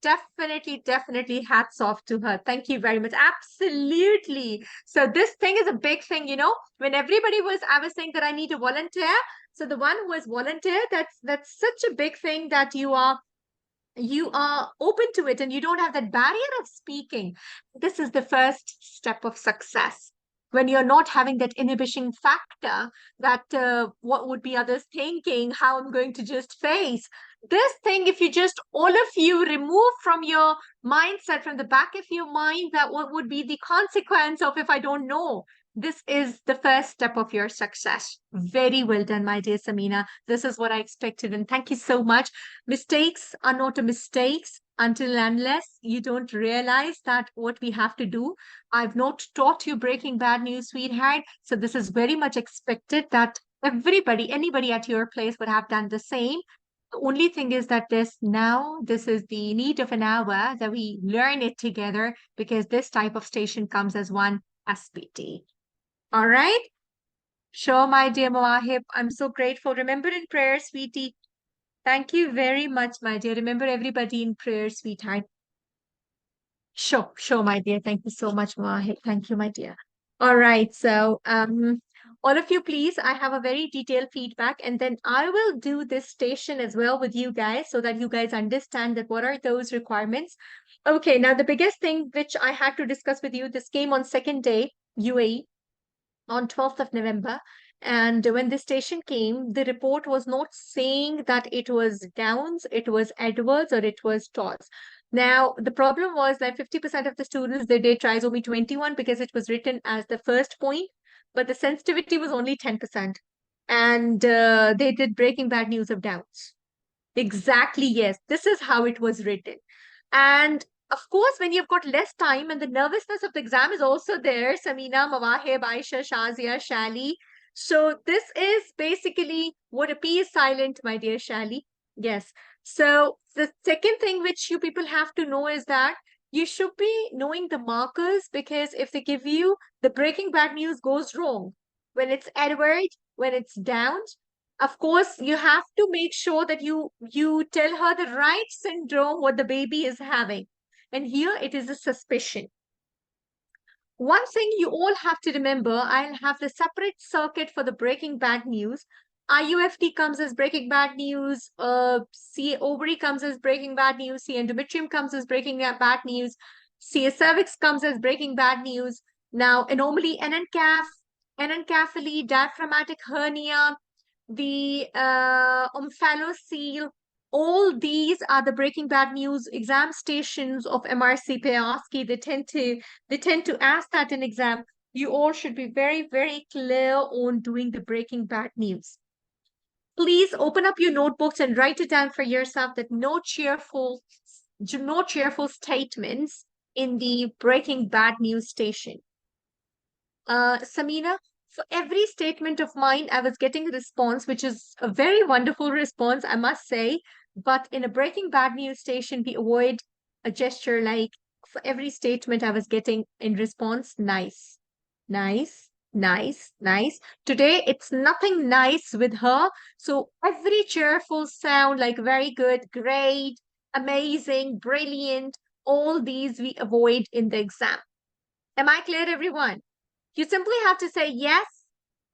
definitely hats off to her. Thank you very much. Absolutely. So this thing is a big thing, when everybody I was saying that I need a volunteer. So the one who has volunteered, that's such a big thing that you are you are open to it and you don't have that barrier of speaking, this is the first step of success. When you're not having that inhibition factor, that what would be others thinking, how I'm going to just face this thing, if you just all of you remove from your mindset, from the back of your mind, that what would be the consequence of if I don't know. This is the first step of your success. Very well done, my dear Samina. This is what I expected. And thank you so much. Mistakes are not a mistakes until unless you don't realize that what we have to do. I've not taught you breaking bad news, sweetheart. So this is very much expected that everybody, anybody at your place would have done the same. The only thing is that this is the need of an hour that we learn it together, because this type of station comes as one SPT. All right. Sure, my dear Mawahib. I'm so grateful. Remember in prayer, sweetie. Thank you very much, my dear. Remember everybody in prayer, sweetheart. Sure, sure, my dear. Thank you so much, Mawahib. Thank you, my dear. All right. So, all of you, please, I have a very detailed feedback, and then I will do this station as well with you guys so that you guys understand that what are those requirements. Okay, now the biggest thing which I had to discuss with you, this came on second day, UAE, on 12th of November. And when the station came, the report was not saying that it was Downs, it was Edwards, or it was TOS. Now, the problem was that 50% of the students, they did trisomy 21 because it was written as the first point, but the sensitivity was only 10%. And they did breaking bad news of Downs. Exactly, yes. This is how it was written. And of course, when you've got less time and the nervousness of the exam is also there, Samina, Mawahib, Aisha, Shazia, Shali. So this is basically what a P is silent, my dear Shali. Yes. So the second thing which you people have to know is that you should be knowing the markers, because if they give you the breaking bad news goes wrong, when it's Edward, when it's down, of course you have to make sure that you tell her the right syndrome what the baby is having, and here it is a suspicion. One thing you all have to remember, I'll have the separate circuit for the breaking bad news. IUFT comes as breaking bad news, C ovary comes as breaking bad news, C endometrium comes as breaking bad news, C cervix comes as breaking bad news. Now anomaly NNCAF, NNCAPHY, diaphragmatic hernia, the omphalocele, all these are the breaking bad news exam stations of MRCPI OSCE. They tend to ask that in exam. You all should be very, very clear on doing the breaking bad news. Please open up your notebooks and write it down for yourself that no cheerful statements in the breaking bad news station. Samina, for every statement of mine, I was getting a response, which is a very wonderful response, I must say. But in a breaking bad news station, we avoid a gesture like, for every statement I was getting in response, nice, nice, nice, nice. Today, it's nothing nice with her. So every cheerful sound, like very good, great, amazing, brilliant, all these we avoid in the exam. Am I clear, everyone? You simply have to say yes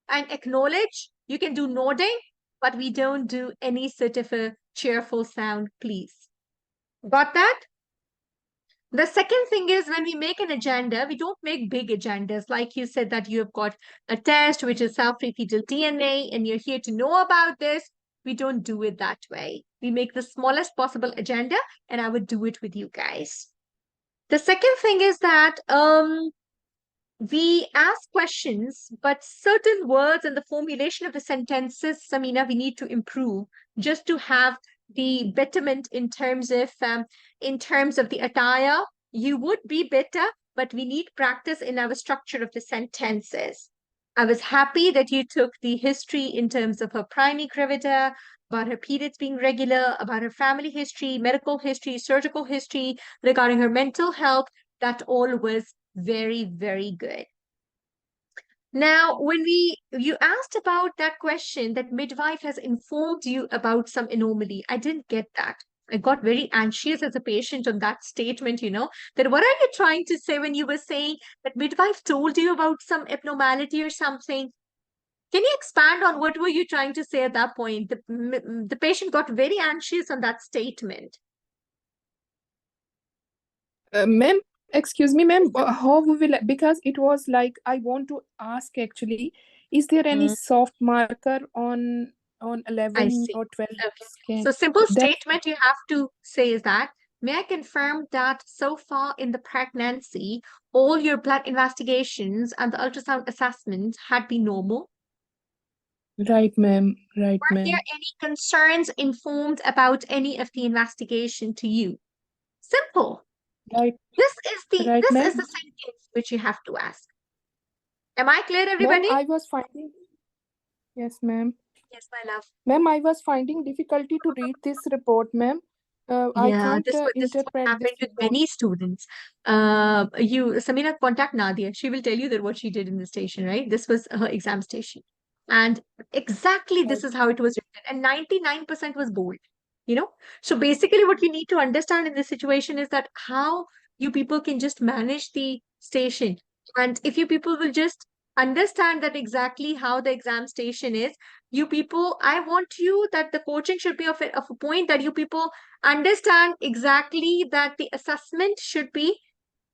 and acknowledge. You can do nodding, but we don't do any sort of a cheerful sound, please. Got that? The second thing is, when we make an agenda, we don't make big agendas. Like you said that you have got a test, which is self-repeated DNA, and you're here to know about this. We don't do it that way. We make the smallest possible agenda, and I would do it with you guys. The second thing is that we ask questions, but certain words and the formulation of the sentences, Samina, we need to improve just to have the betterment in terms of the attire. You would be better, but we need practice in our structure of the sentences. I was happy that you took the history in terms of her primary gravida, about her periods being regular, about her family history, medical history, surgical history, regarding her mental health. That all was very, very good. Now, when you asked about that question that midwife has informed you about some anomaly, I didn't get that. I got very anxious as a patient on that statement, that what are you trying to say when you were saying that midwife told you about some abnormality or something? Can you expand on what were you trying to say at that point? The patient got very anxious on that statement. Ma'am, excuse me, ma'am, how we will, because it was like I want to ask actually, is there any Mm, soft marker on I 11 see. or 12 Okay. scan? So simple That statement you have to say is that, may I confirm that so far in the pregnancy, all your blood investigations and the ultrasound assessment had been normal? right, ma'am, right, Were there ma'am, any concerns informed about any of the investigation to you? Simple. right, This is the right, this is ma'am. the sentence which you have to ask. Am I clear, Ma'am, everybody? I was finding, yes, ma'am. Yes, my love. Ma'am, I was finding difficulty to read this report, ma'am. I Yeah, can't this is what interpret this happened with report. many students. Samina, contact Nadia. She will tell you that what she did in the station, right? This was her exam station. And exactly this Right. is how it was written. And 99% was bold, you know? So basically what you need to understand in this situation is that how you people can just manage the station. And if you people will just understand that exactly how the exam station is, you people, I want you that the coaching should be of a point that you people understand exactly that the assessment should be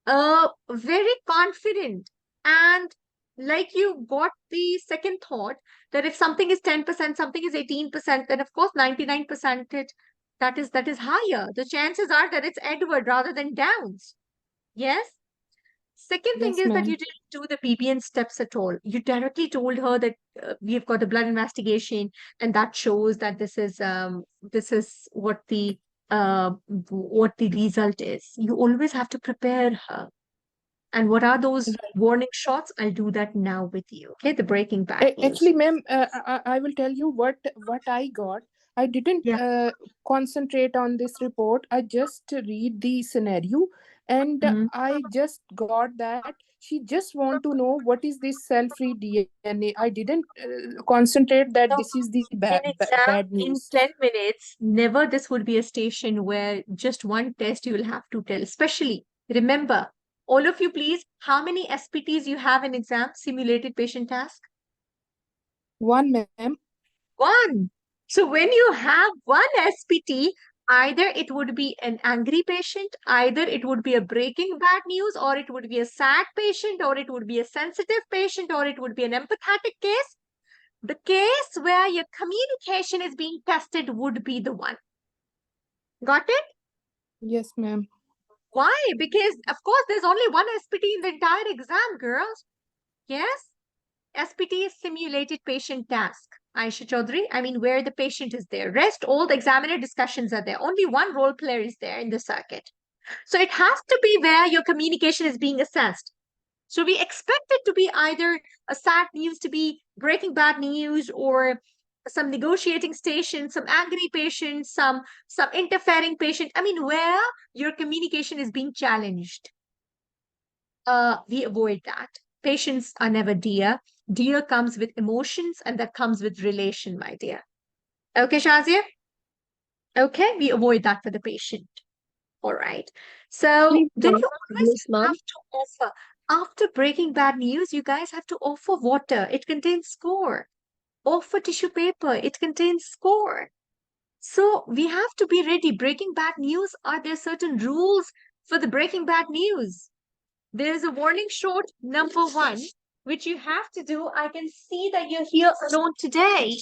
very confident, and like you got the second thought that if something is 10%, something is 18%, then of course 99% that is higher. The chances are that it's Edward rather than Downs. Yes. Second thing Yes, is that you ma'am. didn't do the PBN steps at all. You directly told her that we've got a blood investigation, and that shows that this is what the result is. You always have to prepare her. And what are those Right. warning shots? I'll do that now with you. Okay, the breaking bad news. Actually, ma'am, I will tell you what I got. I didn't Yeah. concentrate on this report. I just read the scenario, and Mhm. I just got that she just want to know what is this cell-free DNA. I didn't concentrate that So this is the in exam, bad in news. 10 minutes, never this would be a station where just one test you will have to tell. Especially, remember, all of you, please, how many SPTs you have in exam, simulated patient task? One, ma'am. One. So when you have one SPT, either it would be an angry patient, either it would be a breaking bad news, or it would be a sad patient, or it would be a sensitive patient, or it would be an empathetic case. The case where your communication is being tested would be the one. Got it? Yes, ma'am. Why? Because, of course, there's only one SPT in the entire exam, girls. Yes? SPT is simulated patient task. Aisha Chaudhary, I mean, where the patient is there. Rest, all the examiner discussions are there. Only one role player is there in the circuit. So it has to be where your communication is being assessed. So we expect it to be either a sad news to be breaking bad news, or some negotiating station, some angry patient, some interfering patient. I mean, where your communication is being challenged. We avoid that. Patients are never dear. Dear comes with emotions, and that comes with relation, my dear. Okay, Shazia? Okay, we avoid that for the patient. All right. So Please, then ma'am. you always Yes, ma'am. have to offer, after breaking bad news, you guys have to offer water. It contains score. Offer tissue paper. It contains score. So we have to be ready. Breaking bad news, are there certain rules for the breaking bad news? There is a warning shot number one, which you have to do. I can see that you're here alone today.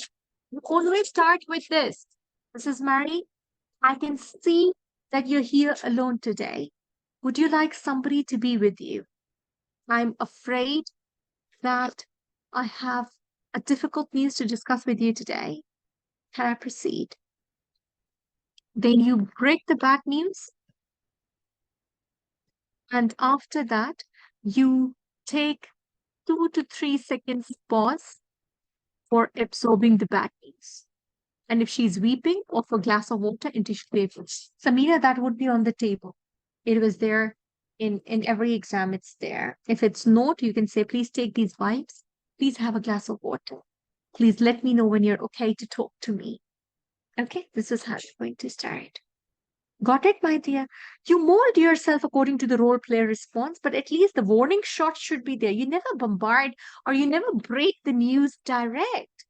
You always start with this. Mrs. Mary, I can see that you're here alone today. Would you like somebody to be with you? I'm afraid that I have a difficult news to discuss with you today. Can I proceed? Then you break the bad news, and after that, you take 2 to 3 seconds pause for absorbing the bad news. And if she's weeping, offer a glass of water and tissue paper. Samira, that would be on the table. It was there in every exam, it's there. If it's not, you can say, please take these wipes. Please have a glass of water. Please let me know when you're okay to talk to me. Okay, this is how you're going to start. Got it, my dear? You mold yourself according to the role player response, but at least the warning shot should be there. You never bombard or you never break the news direct.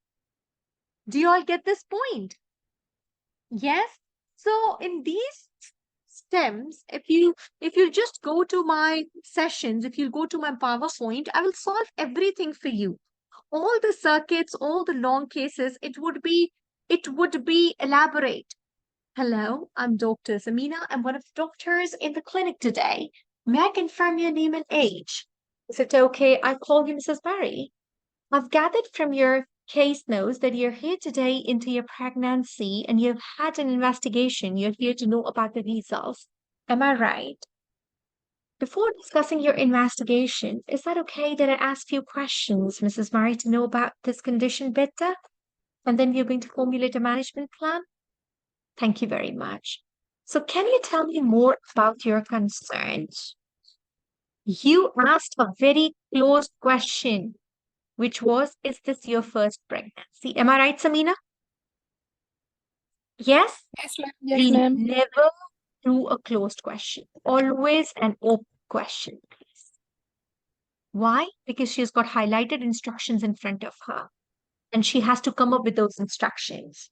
Do you all get this point? Yes. So in these stems, if you just go to my sessions, if you go to my PowerPoint, I will solve everything for you. All the circuits, all the long cases, it would be elaborate. Hello, I'm Dr. Samina. I'm one of the doctors in the clinic today. May I confirm your name and age? Is it okay I call you Mrs. Barry? I've gathered from your case notes that you're here today into your pregnancy and you've had an investigation. You're here to know about the results. Am I right? Before discussing your investigation, is that okay that I ask you questions, Mrs. Murray, to know about this condition better? And then we're going to formulate a management plan? Thank you very much. So, can you tell me more about your concerns? You asked a very closed question, which was, is this your first pregnancy? Am I right, Samina? Yes? Yes, ma'am. Yes, We ma'am. never do a closed question, always an open question. Why? Because she's got highlighted instructions in front of her and she has to come up with those instructions.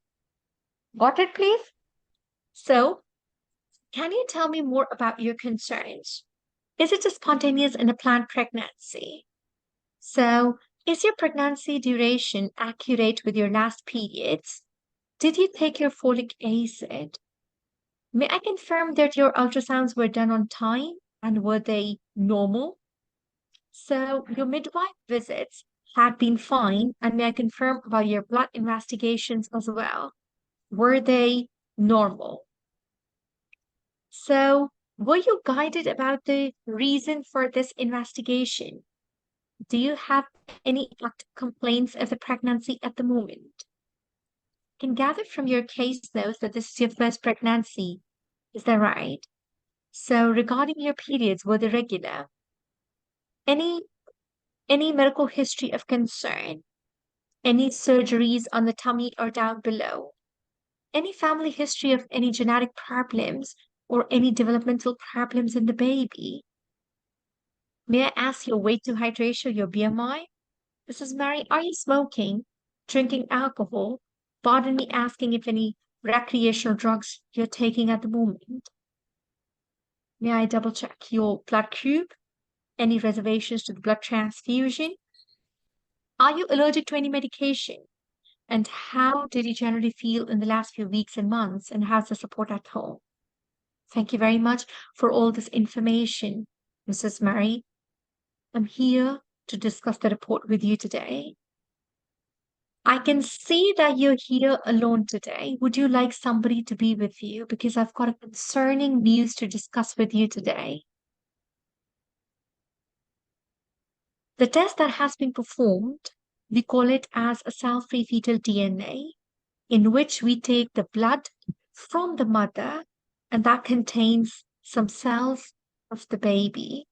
Got it, please? So, can you tell me more about your concerns? Is it a spontaneous and a planned pregnancy? So, is your pregnancy duration accurate with your last periods? Did you take your folic acid? May I confirm that your ultrasounds were done on time and were they normal? So, your midwife visits had been fine, and may I confirm about your blood investigations as well? Were they normal? So, were you guided about the reason for this investigation? Do you have any active complaints of the pregnancy at the moment? I can gather from your case notes that this is your first pregnancy. Is that right? So, regarding your periods, were they regular? Any any medical history of concern? Any surgeries on the tummy or down below? Any family history of any genetic problems or any developmental problems in the baby? May I ask your weight to height ratio, your BMI? Mrs. Mary, are you smoking, drinking alcohol? Pardon me asking if any recreational drugs you're taking at the moment. May I double check your blood group? Any reservations to the blood transfusion? Are you allergic to any medication? And how did you generally feel in the last few weeks and months? And how's the support at home? Thank you very much for all this information, Mrs. Murray. I'm here to discuss the report with you today. I can see that you're here alone today. Would you like somebody to be with you? Because I've got a concerning news to discuss with you today. The test that has been performed, we call it as a cell-free fetal DNA, in which we take the blood from the mother and that contains some cells of the baby.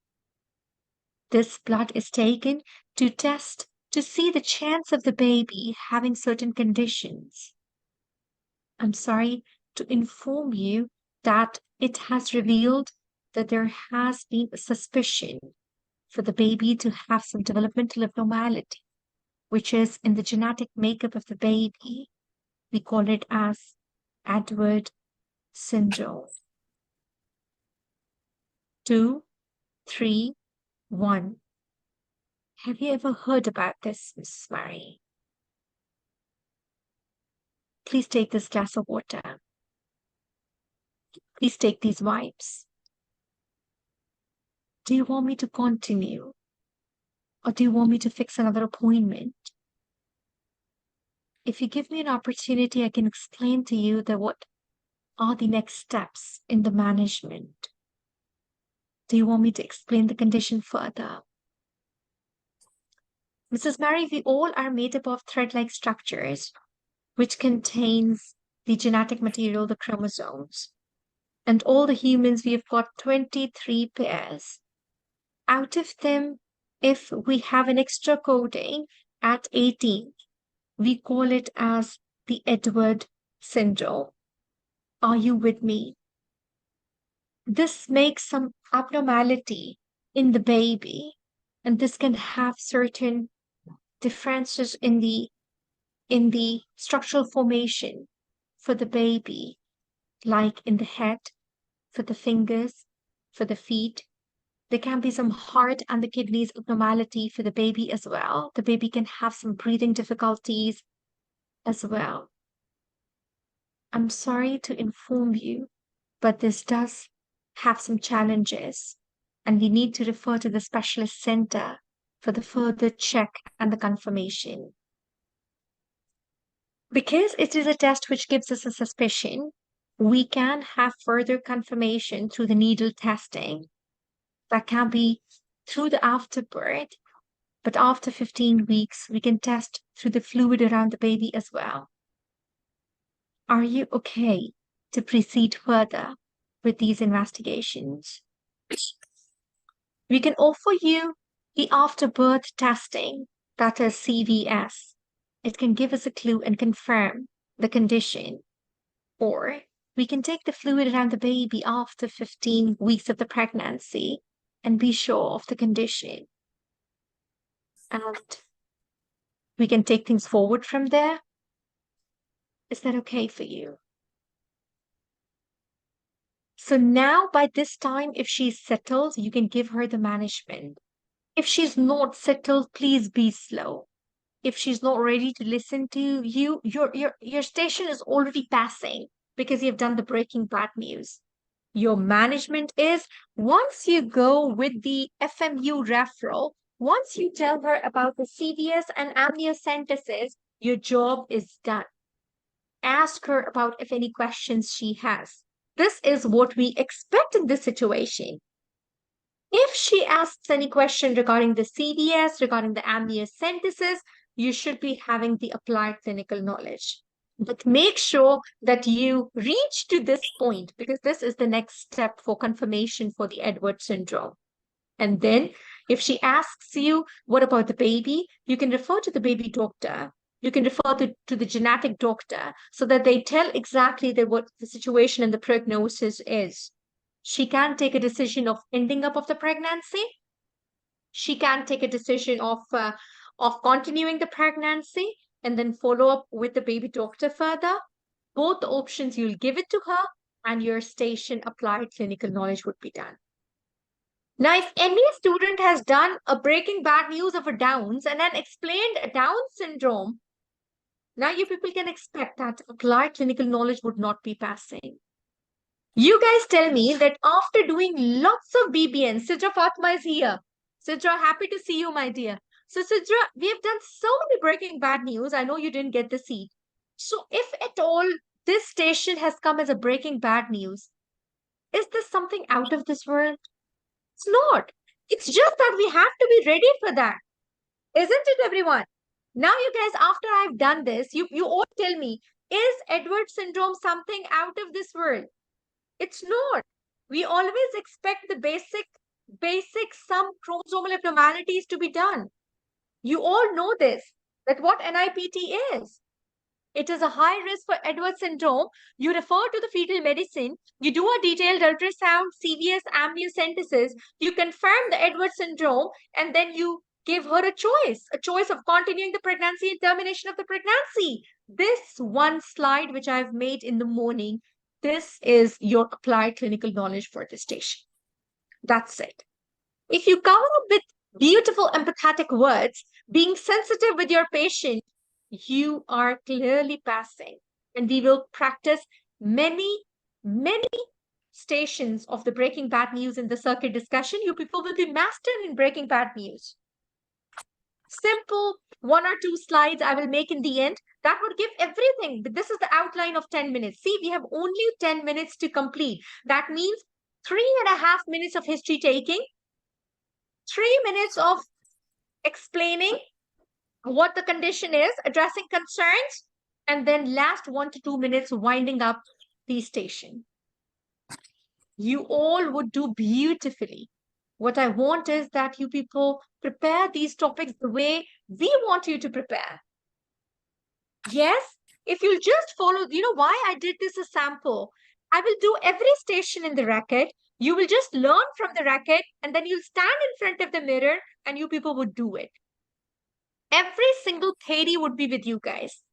This blood is taken to test to see the chance of the baby having certain conditions. I'm sorry to inform you that it has revealed that there has been a suspicion for the baby to have some developmental abnormality, which is in the genetic makeup of the baby. We call it as Edward syndrome. 2, 3, 1. Have you ever heard about this, Mrs. Murray? Please take this glass of water. Please take these wipes. Do you want me to continue? Or do you want me to fix another appointment? If you give me an opportunity, I can explain to you that what are the next steps in the management. Do you want me to explain the condition further? Mrs. Mary, we all are made up of thread-like structures, which contains the genetic material, the chromosomes. And all the humans, we have got 23 pairs. Out of them, if we have an extra coding at 18, we call it as the Edward syndrome. Are you with me? This makes some abnormality in the baby, and this can have certain differences in the structural formation for the baby, like in the head, for the fingers, for the feet. There can be some heart and the kidneys abnormality for the baby as well. The baby can have some breathing difficulties as well. I'm sorry to inform you, but this does have some challenges, and we need to refer to the specialist center for the further check and the confirmation. Because it is a test which gives us a suspicion, we can have further confirmation through the needle testing. That can be through the afterbirth, but after 15 weeks, we can test through the fluid around the baby as well. Are you okay to proceed further with these investigations? We can offer you the afterbirth testing, that is CVS. It can give us a clue and confirm the condition. Or we can take the fluid around the baby after 15 weeks of the pregnancy and be sure of the condition. And we can take things forward from there. Is that okay for you? So now by this time, if she's settled, you can give her the management. If she's not settled, please be slow. If she's not ready to listen to you, your station is already passing because you've done the breaking bad news. Your management is once you go with the FMU referral, once you tell her about the CVS and amniocentesis, your job is done. Ask her about if any questions she has. This is what we expect in this situation. If she asks any question regarding the CVS, regarding the amniocentesis, you should be having the applied clinical knowledge. But make sure that you reach to this point because this is the next step for confirmation for the Edwards syndrome. And then if she asks you, what about the baby? You can refer to the baby doctor. You can refer to the genetic doctor so that they tell exactly what the situation and the prognosis is. She can take a decision of ending up of the pregnancy. She can take a decision of continuing the pregnancy and then follow up with the baby doctor further. Both options, you'll give it to her and your station applied clinical knowledge would be done. Now, if any student has done a breaking bad news of a Downs and then explained a Down syndrome, now you people can expect that applied clinical knowledge would not be passing. You guys tell me that after doing lots of BBN, Sidra Fatma is here. Sidra, happy to see you, my dear. So Sidra, we have done so many breaking bad news. I know you didn't get the seat. So if at all this station has come as a breaking bad news, is this something out of this world? It's not. It's just that we have to be ready for that. Isn't it, everyone? Now, you guys, after I've done this, you all tell me, is Edwards syndrome something out of this world? It's not. We always expect the basic some chromosomal abnormalities to be done. You all know this, that what NIPT is. It is a high risk for Edwards syndrome. You refer to the fetal medicine. You do a detailed ultrasound, CVS, amniocentesis. You confirm the Edwards syndrome, and then you give her a choice of continuing the pregnancy and termination of the pregnancy. This one slide, which I've made in the morning, this is your applied clinical knowledge for this station. That's it. If you cover up with beautiful empathetic words, being sensitive with your patient, you are clearly passing. And we will practice many stations of the breaking bad news in the circuit discussion. You people will be mastered in breaking bad news. Simple 1 or 2 slides I will make in the end. That would give everything. But this is the outline of 10 minutes. See, we have only 10 minutes to complete. That means 3.5 minutes of history taking, 3 minutes of explaining what the condition is, addressing concerns, and then last 1 to 2 minutes winding up the station. You all would do beautifully. What I want is that you people prepare these topics the way we want you to prepare. Yes, if you'll just follow, you know why I did this a sample? I will do every station in the racket. You will just learn from the racket, and then you'll stand in front of the mirror and you people would do it. Every single theory would be with you guys.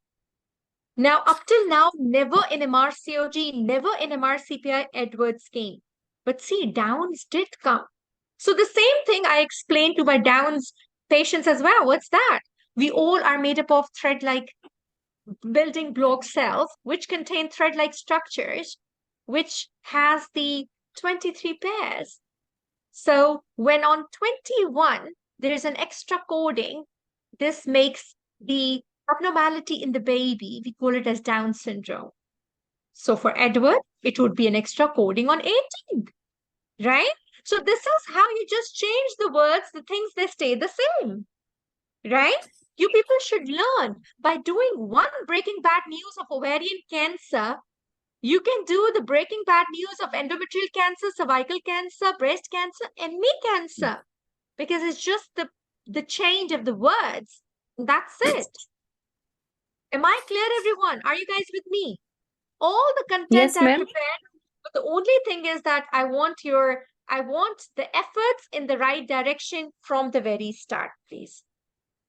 Now, up till now, never in MRCOG, never in MRCPI Edwards came. But see, Downs did come. So the same thing I explained to my Downs patients as well. What's that? We all are made up of thread-like building block cells, which contain thread-like structures, which has the 23 pairs. So when on 21, there's an extra coding, this makes the abnormality in the baby, we call it as Down syndrome. So for Edward, it would be an extra coding on 18, right? So this is how you just change the words, the things, they stay the same, right? You people should learn by doing one breaking bad news of ovarian cancer. You can do the breaking bad news of endometrial cancer, cervical cancer, breast cancer, any cancer, because it's just the change of the words. That's it. Am I clear, everyone? Are you guys with me? All the content Yes, I've ma'am. prepared, but the only thing is that I want the efforts in the right direction from the very start, please.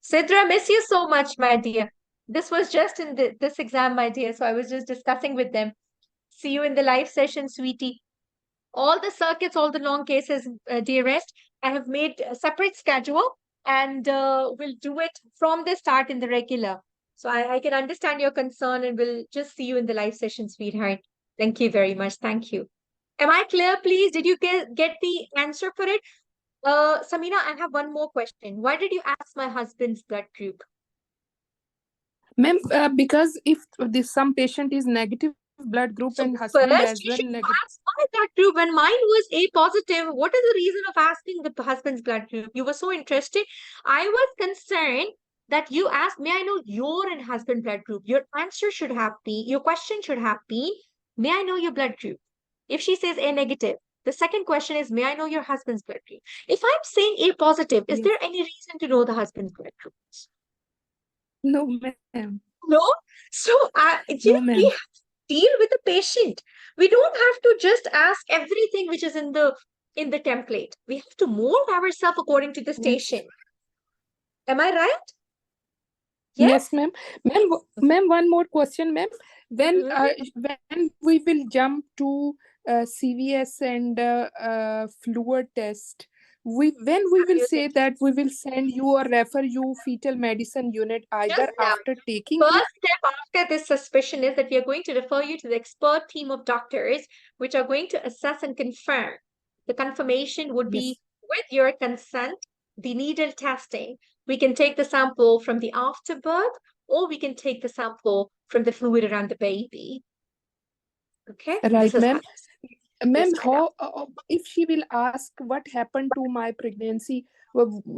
Sidra, miss you so much, my dear. This was just in this exam, my dear, so I was just discussing with them. See you in the live session, sweetie. All the circuits, all the long cases, dearest, I have made a separate schedule, and we'll do it from the start in the regular. So I can understand your concern, and we'll just see you in the live session, sweetheart. Thank you very much. Thank you. Am I clear, please? Did you get the answer for it? Samina, I have one more question. Why did you ask my husband's blood group? Ma'am, because if this some patient is negative blood group So and husband first, as you well should negative. ask my blood group. When mine was A positive, what is the reason of asking the husband's blood group? You were so interested. I was concerned that you asked, may I know your and husband blood group? Your answer should have been, your question should have been, may I know your blood group? If she says A negative, the second question is, may I know your husband's blood group? If I'm saying A positive, is Yes. there any reason to know the husband's blood group? No, ma'am. No. So, No, we ma'am. have to deal with the patient. We don't have to just ask everything which is in the template. We have to mold ourselves according to the Yes. station. Am I right? Yes, Yes? ma'am. Ma'am, one more question, ma'am. Mhm. When we will jump to CVS and fluid test, when we Are will you say that we will send you or refer you fetal medicine unit just either now? after taking this. First step after this suspicion is that we are going to refer you to the expert team of doctors, which are going to assess and confirm. The confirmation would Yes. be with your consent, the needle testing. We can take the sample from the afterbirth, or we can take the sample from the fluid around the baby. Okay, this Right, is how. ma'am. Ma'am, Yes, my love. how if she will ask what happened to my pregnancy,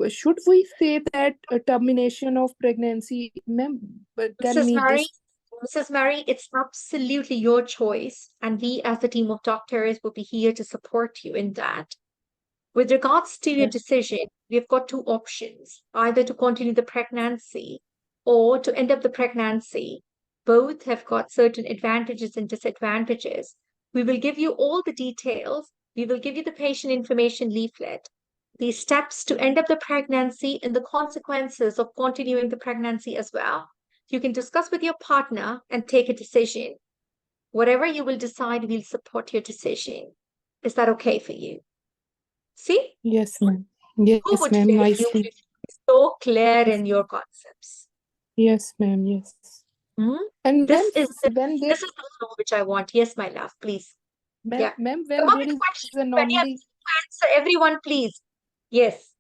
should we say that termination of pregnancy, ma'am? Tell Mrs. me Mary, this. Mrs. Mary, it's absolutely your choice, and we, as the team of doctors, will be here to support you in that. With regards to your Yes. decision, we've got two options, either to continue the pregnancy or to end up the pregnancy. Both have got certain advantages and disadvantages. We will give you all the details. We will give you the patient information leaflet, the steps to end up the pregnancy, and the consequences of continuing the pregnancy as well. You can discuss with your partner and take a decision. Whatever you will decide, we'll support your decision. Is that okay for you? See? Yes, ma'am. Who Yes, would ma'am. fail you Nicely. if you're so clear Yes. in your concepts? Yes, ma'am. Yes. Hmm? And This is the when there, this is the flow which I want. Yes, my love, please. Yeah. ma'am, Come when up there with is questions. an When you have anomaly, to answer everyone, please. Yes.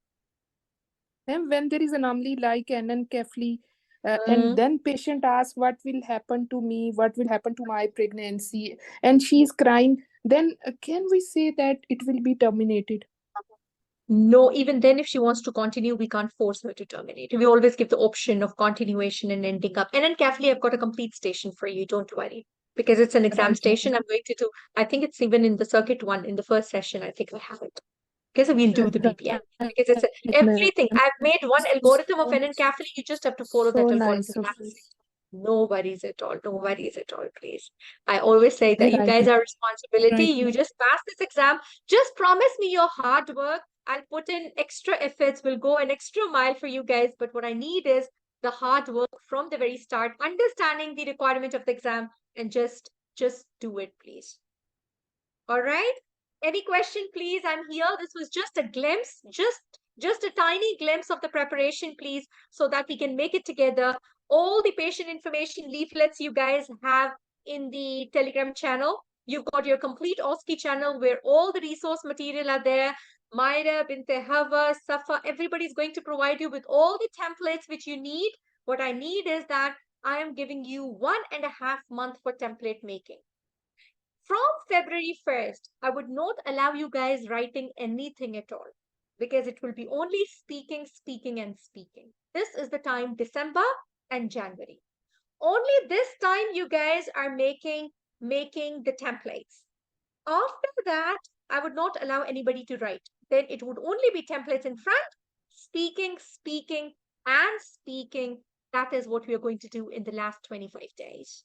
ma'am, when there is an anomaly like anencephaly, and Hmm. then patient asks, "What will happen to me? What will happen to my pregnancy?" and she is crying. Then can we say that it will be terminated? No, even then, if she wants to continue, we can't force her to terminate. We always give the option of continuation and ending up. And then carefully, I've got a complete station for you. Don't worry. Because it's an exam Right, station, I'm going to do, I think it's even in the circuit one, in the first session, I think I have it. Okay, so we'll do the ma'am. BPM because it's Right, ma'am. everything. I've made one algorithm of So, N and carefully. You just have to follow so that algorithm. nice of you. That's it. No worries at all. No worries at all, please. I always say that you Right, guys ma'am. are responsibility. Right, You ma'am. just pass this exam. Just promise me your hard work. I'll put in extra efforts. We'll go an extra mile for you guys. But what I need is the hard work from the very start, understanding the requirement of the exam, and just do it, please. All right. Any question, please? I'm here. This was just a glimpse, just a tiny glimpse of the preparation, please, so that we can make it together. All the patient information leaflets you guys have in the Telegram channel. You've got your complete OSCE channel where all the resource material are there. Myra, Binte Hava, Safa, everybody's going to provide you with all the templates which you need. What I need is that I am giving you 1.5 months for template making. From February 1st, I would not allow you guys writing anything at all because it will be only speaking, speaking, and speaking. This is the time, December and January. Only this time you guys are making the templates. After that, I would not allow anybody to write. Then it would only be templates in front, speaking, speaking, and speaking. That is what we are going to do in the last 25 days.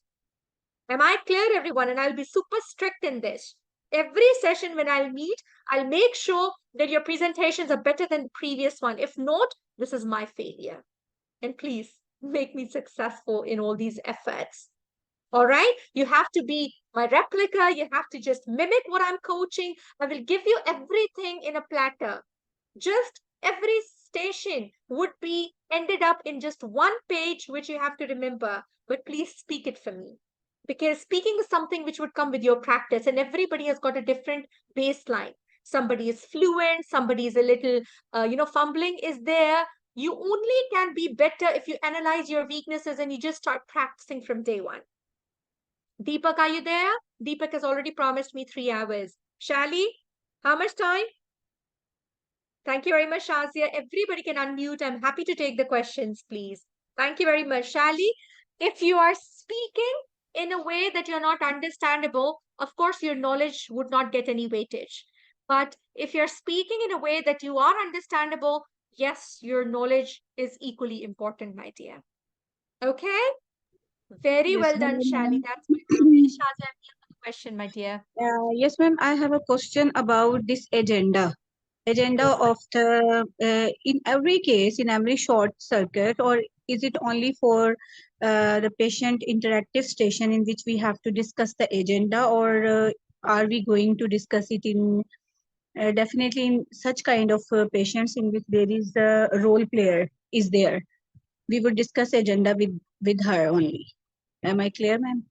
Am I clear, everyone? And I'll be super strict in this. Every session when I'll meet, I'll make sure that your presentations are better than the previous one. If not, this is my failure. And please make me successful in all these efforts. All right? You have to be my replica. You have to just mimic what I'm coaching. I will give you everything in a platter. Just every station would be ended up in just one page, which you have to remember. But please speak it for me. Because speaking is something which would come with your practice, and everybody has got a different baseline. Somebody is fluent, somebody is a little, fumbling is there. You only can be better if you analyze your weaknesses and you just start practicing from day one. Deepak, are you there? Deepak has already promised me 3 hours. Shali, how much time? Thank you very much, Shazia. Everybody can unmute. I'm happy to take the questions, please. Thank you very much. Shali, if you are speaking in a way that you're not understandable, of course, your knowledge would not get any weightage. But if you're speaking in a way that you are understandable, yes, your knowledge is equally important, my dear. Okay? Very Yes, well done, hello, Shali. ma'am. That's my Shazia, I'm here for the question, my dear. Yes, ma'am. I have a question about this agenda. Agenda Yes. of the in every case, in every short circuit, or is it only for the patient interactive station in which we have to discuss the agenda, or are we going to discuss it in definitely in such kind of patients in which there is a role player is there? We would discuss agenda with her only. Am I clear, ma'am?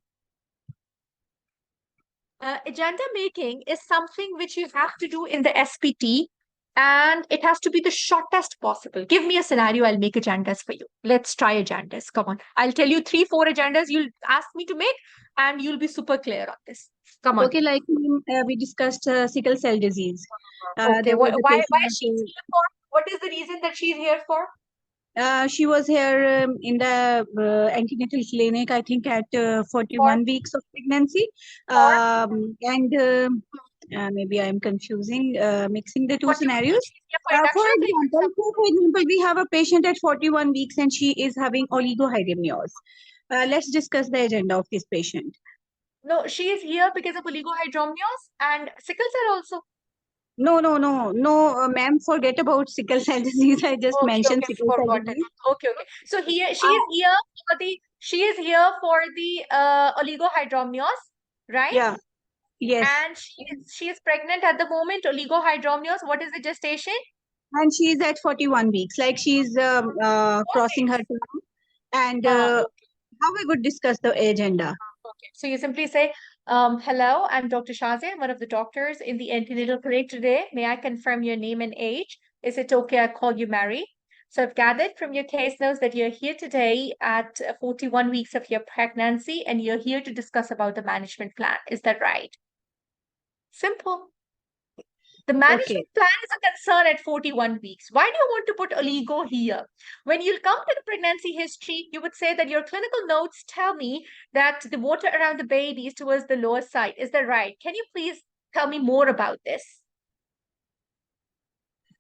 Agenda making is something which you have to do in the SPT, and it has to be the shortest possible. Give me a scenario, I'll make agendas for you. Let's try agendas. Come on. I'll tell you 3, 4 agendas you'll ask me to make, and you'll be super clear on this. Come on. Okay, like we discussed sickle cell disease. Okay. There was a Why patient. is she here for? What is the reason that she's here for? She was here in the antenatal clinic, I think, at For 41 weeks of pregnancy. for And maybe I'm confusing, mixing the two 41 scenarios. weeks. She's here for For induction example, we have a patient at 41 weeks and she is having oligohydramnios. Let's discuss the agenda of this patient. No, she is here because of oligohydramnios and sickle cell also. No, ma'am, forget about sickle cell disease. I just Okay, mentioned okay, sickle cell forgotten. disease. Okay, okay. So here she is here for the oligohydramnios, right? Yeah, yes. And she is pregnant at the moment. Oligohydramnios. What is the gestation? And she is at 41 weeks, like she's crossing her Perfect. term. And Okay. how we would discuss the agenda. Okay. So you simply say, hello, I'm Dr. Shazia. I'm one of the doctors in the antenatal clinic today. May I confirm your name and age? Is it okay I call you Mary? So I've gathered from your case notes that you're here today at 41 weeks of your pregnancy and you're here to discuss about the management plan. Is that right? Simple. The Okay. management plan is a concern at 41 weeks. Why do you want to put oligo here? When you come to the pregnancy history, you would say that your clinical notes tell me that the water around the baby is towards the lower side. Is that right? Can you please tell me more about this?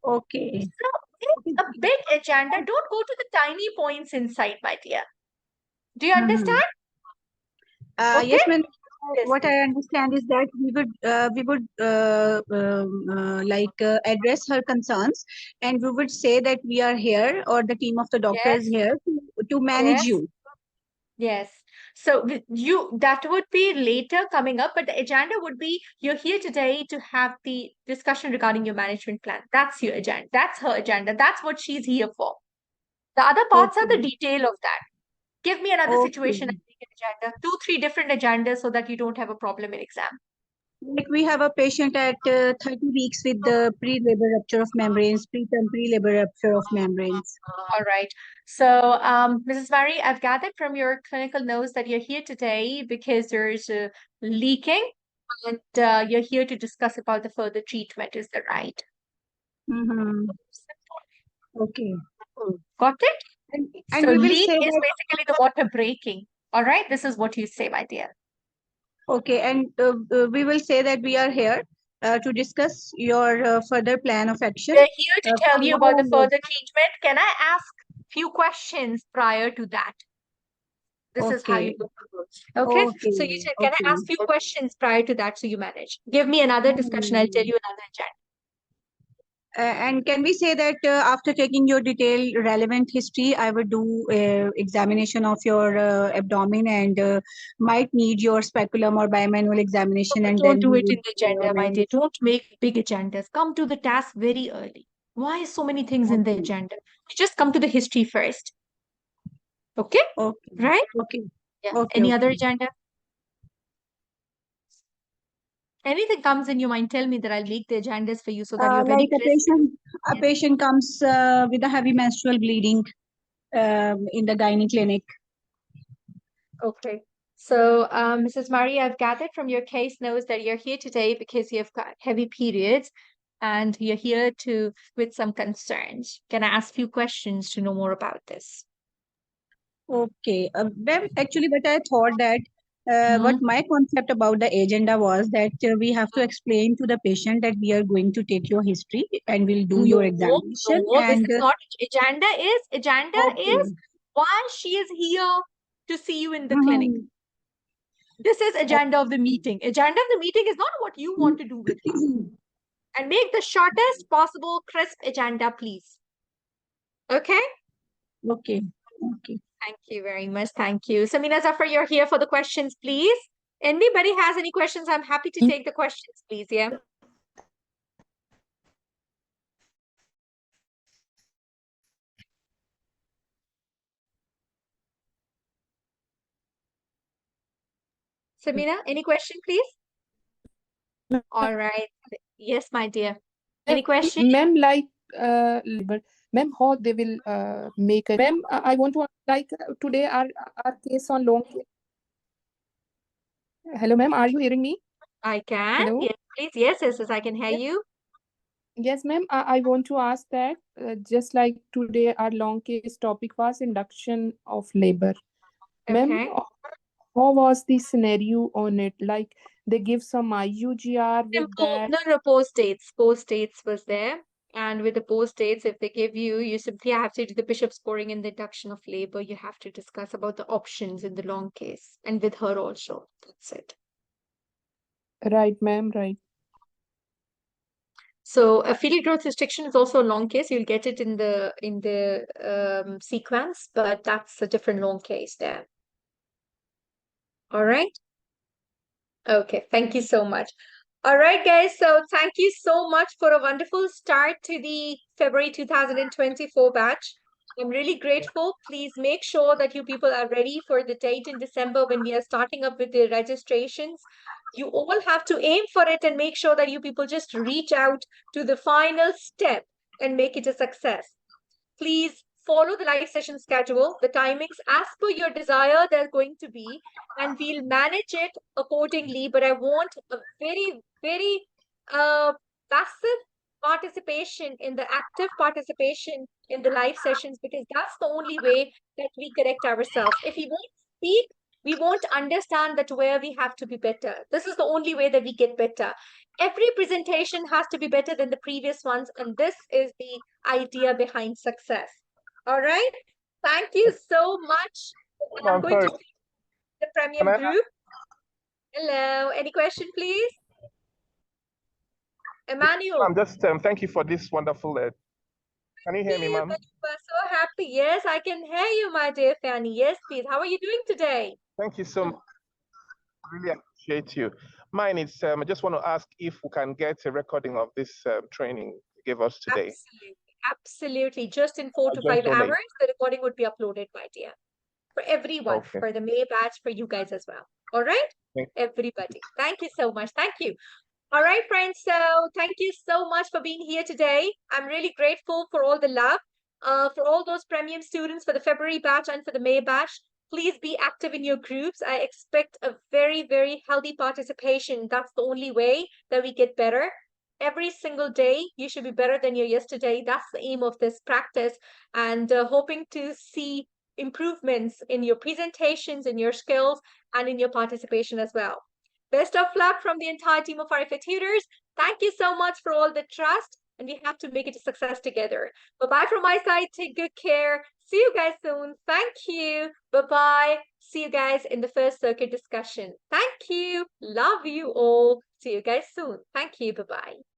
Okay. So it's a big agenda. Don't go to the tiny points inside, my dear. Do you understand? Okay? Yes, ma'am. Yes, What I please. understand is that we would address her concerns, and we would say that we are here, or the team of the doctor is Yes, here to manage yes. you. Yes. So that would be later coming up, but the agenda would be you're here today to have the discussion regarding your management plan. That's your agenda. That's her agenda. That's what she's here for. The other parts are the Okay. detail of that. Give me another situation and Okay. make an agenda. 2, 3 different agendas so that you don't have a problem in exam. Like we have a patient at 30 weeks with the pre-labor rupture of membranes, preterm pre-labor rupture of membranes. All right. So, Mrs. Mary, I've gathered from your clinical notes that you're here today because there's leaking and you're here to discuss about the further treatment. Is that right? Mm-hmm. Okay. Got it? And So we will leak say is that, basically the water breaking. All right. This is what you say, my dear. okay, and we will say that we are here to discuss your further plan of action. We're here to tell From you now about the onwards. further treatment. Can I ask few questions prior to that? This is how you Okay. go through. Okay. So you Okay. said, can I Okay. ask few questions prior to that so you manage? Give me another discussion. I'll tell you another agenda. And can we say that after taking your detailed relevant history, I would do examination of your abdomen and might need your speculum or bimanual examination, and Don't then do we it in would the agenda, my dear. manage. Don't make big agendas. Come to the task very early. Why so many things in the Okay. agenda? You just come to the history first. Okay? Okay. Right? Okay. Yeah. Okay. Any other Okay. agenda? Anything comes in your mind, tell me that I'll make the agendas for you so that you're very Like crisp. a patient comes with a heavy menstrual bleeding in the gynae clinic. Okay. So, Mrs. Murray, I've gathered from your case notes that you're here today because you've got heavy periods and you're here with some concerns. Can I ask few questions to know more about this? Okay. Well, actually, but I thought that what Mhm. my concept about the agenda was that we have to explain to the patient that we are going to take your history and we'll do your No, examination. no, this And is not agenda is okay. why she is here to see you in the clinic. Mhm. This is agenda of the meeting. Agenda of the meeting is not what you want to do with her. And make the shortest possible crisp agenda, please. Okay? Okay. Okay. Thank you very much. Thank you. Samina Zafar, you're here for the questions, please. Anybody has any questions? I'm happy to take the questions, please. Yeah. Samina, any question, please? All right. Yes, my dear. Any question? Ma'am, like, but ma'am, how they will make a ma'am? I want to ask, like today our case on long. Hello, ma'am. Are you hearing me? I can. Hello. Yes, please. Yes, yes, yes, I can hear you. Yes, ma'am. I want to ask that just like today, our long case topic was induction of labor. Ma'am, Okay. how was the scenario on it? Like they give some IUGR with Simple. that. No, post dates. Post dates was there. And with the post dates, if they give you, you simply have to do the bishop scoring in the induction of labor. You have to discuss about the options in the long case and with her also. That's it. Right, ma'am. Right. So a fetal growth restriction is also a long case. You'll get it in the sequence, but that's a different long case there. All right. Okay. Thank you so much. All right, guys. So thank you so much for a wonderful start to the February 2024 batch. I'm really grateful. Please make sure that you people are ready for the date in December when we are starting up with the registrations. You all have to aim for it and make sure that you people just reach out to the final step and make it a success. Please follow the live session schedule, the timings as per your desire they're going to be, and we'll manage it accordingly. But I want a very, very passive participation in the active participation in the live sessions, because that's the only way that we correct ourselves. If we won't speak, we won't understand that where we have to be better. This is the only way that we get better. Every presentation has to be better than the previous ones, and this is the idea behind success. All right. Thank you so much. And I'm I'm going sorry. to the Can premium I? group. Hello. Any question, please? Emmanuel. I'm just thank you for this wonderful. Can you hear me, ma'am? We're so happy exactly. Yes, I can hear you, my dear Fanny. Yes, please. How are you doing today? Thank you so much. Really appreciate you. Mine is, I just want to ask if we can get a recording of this training you gave us today. Absolutely. Absolutely. Just in 4 to Just 5 donate. hours, the recording would be uploaded, my dear. For everyone, Okay. for the May batch, for you guys as well. All right? Thank Everybody. Thank you so much. Thank you. All right, friends. So thank you so much for being here today. I'm really grateful for all the love. For all those premium students for the February batch and for the May batch, please be active in your groups. I expect a very, very healthy participation. That's the only way that we get better. Every single day, you should be better than your yesterday. That's the aim of this practice. And hoping to see improvements in your presentations, in your skills, and in your participation as well. Best of luck from the entire team of RFA tutors. Thank you so much for all the trust, and we have to make it a success together. Bye-bye from my side. Take good care. See you guys soon. Thank you. Bye-bye. See you guys in the first circuit discussion. Thank you. Love you all. See you guys soon. Thank you. Bye-bye.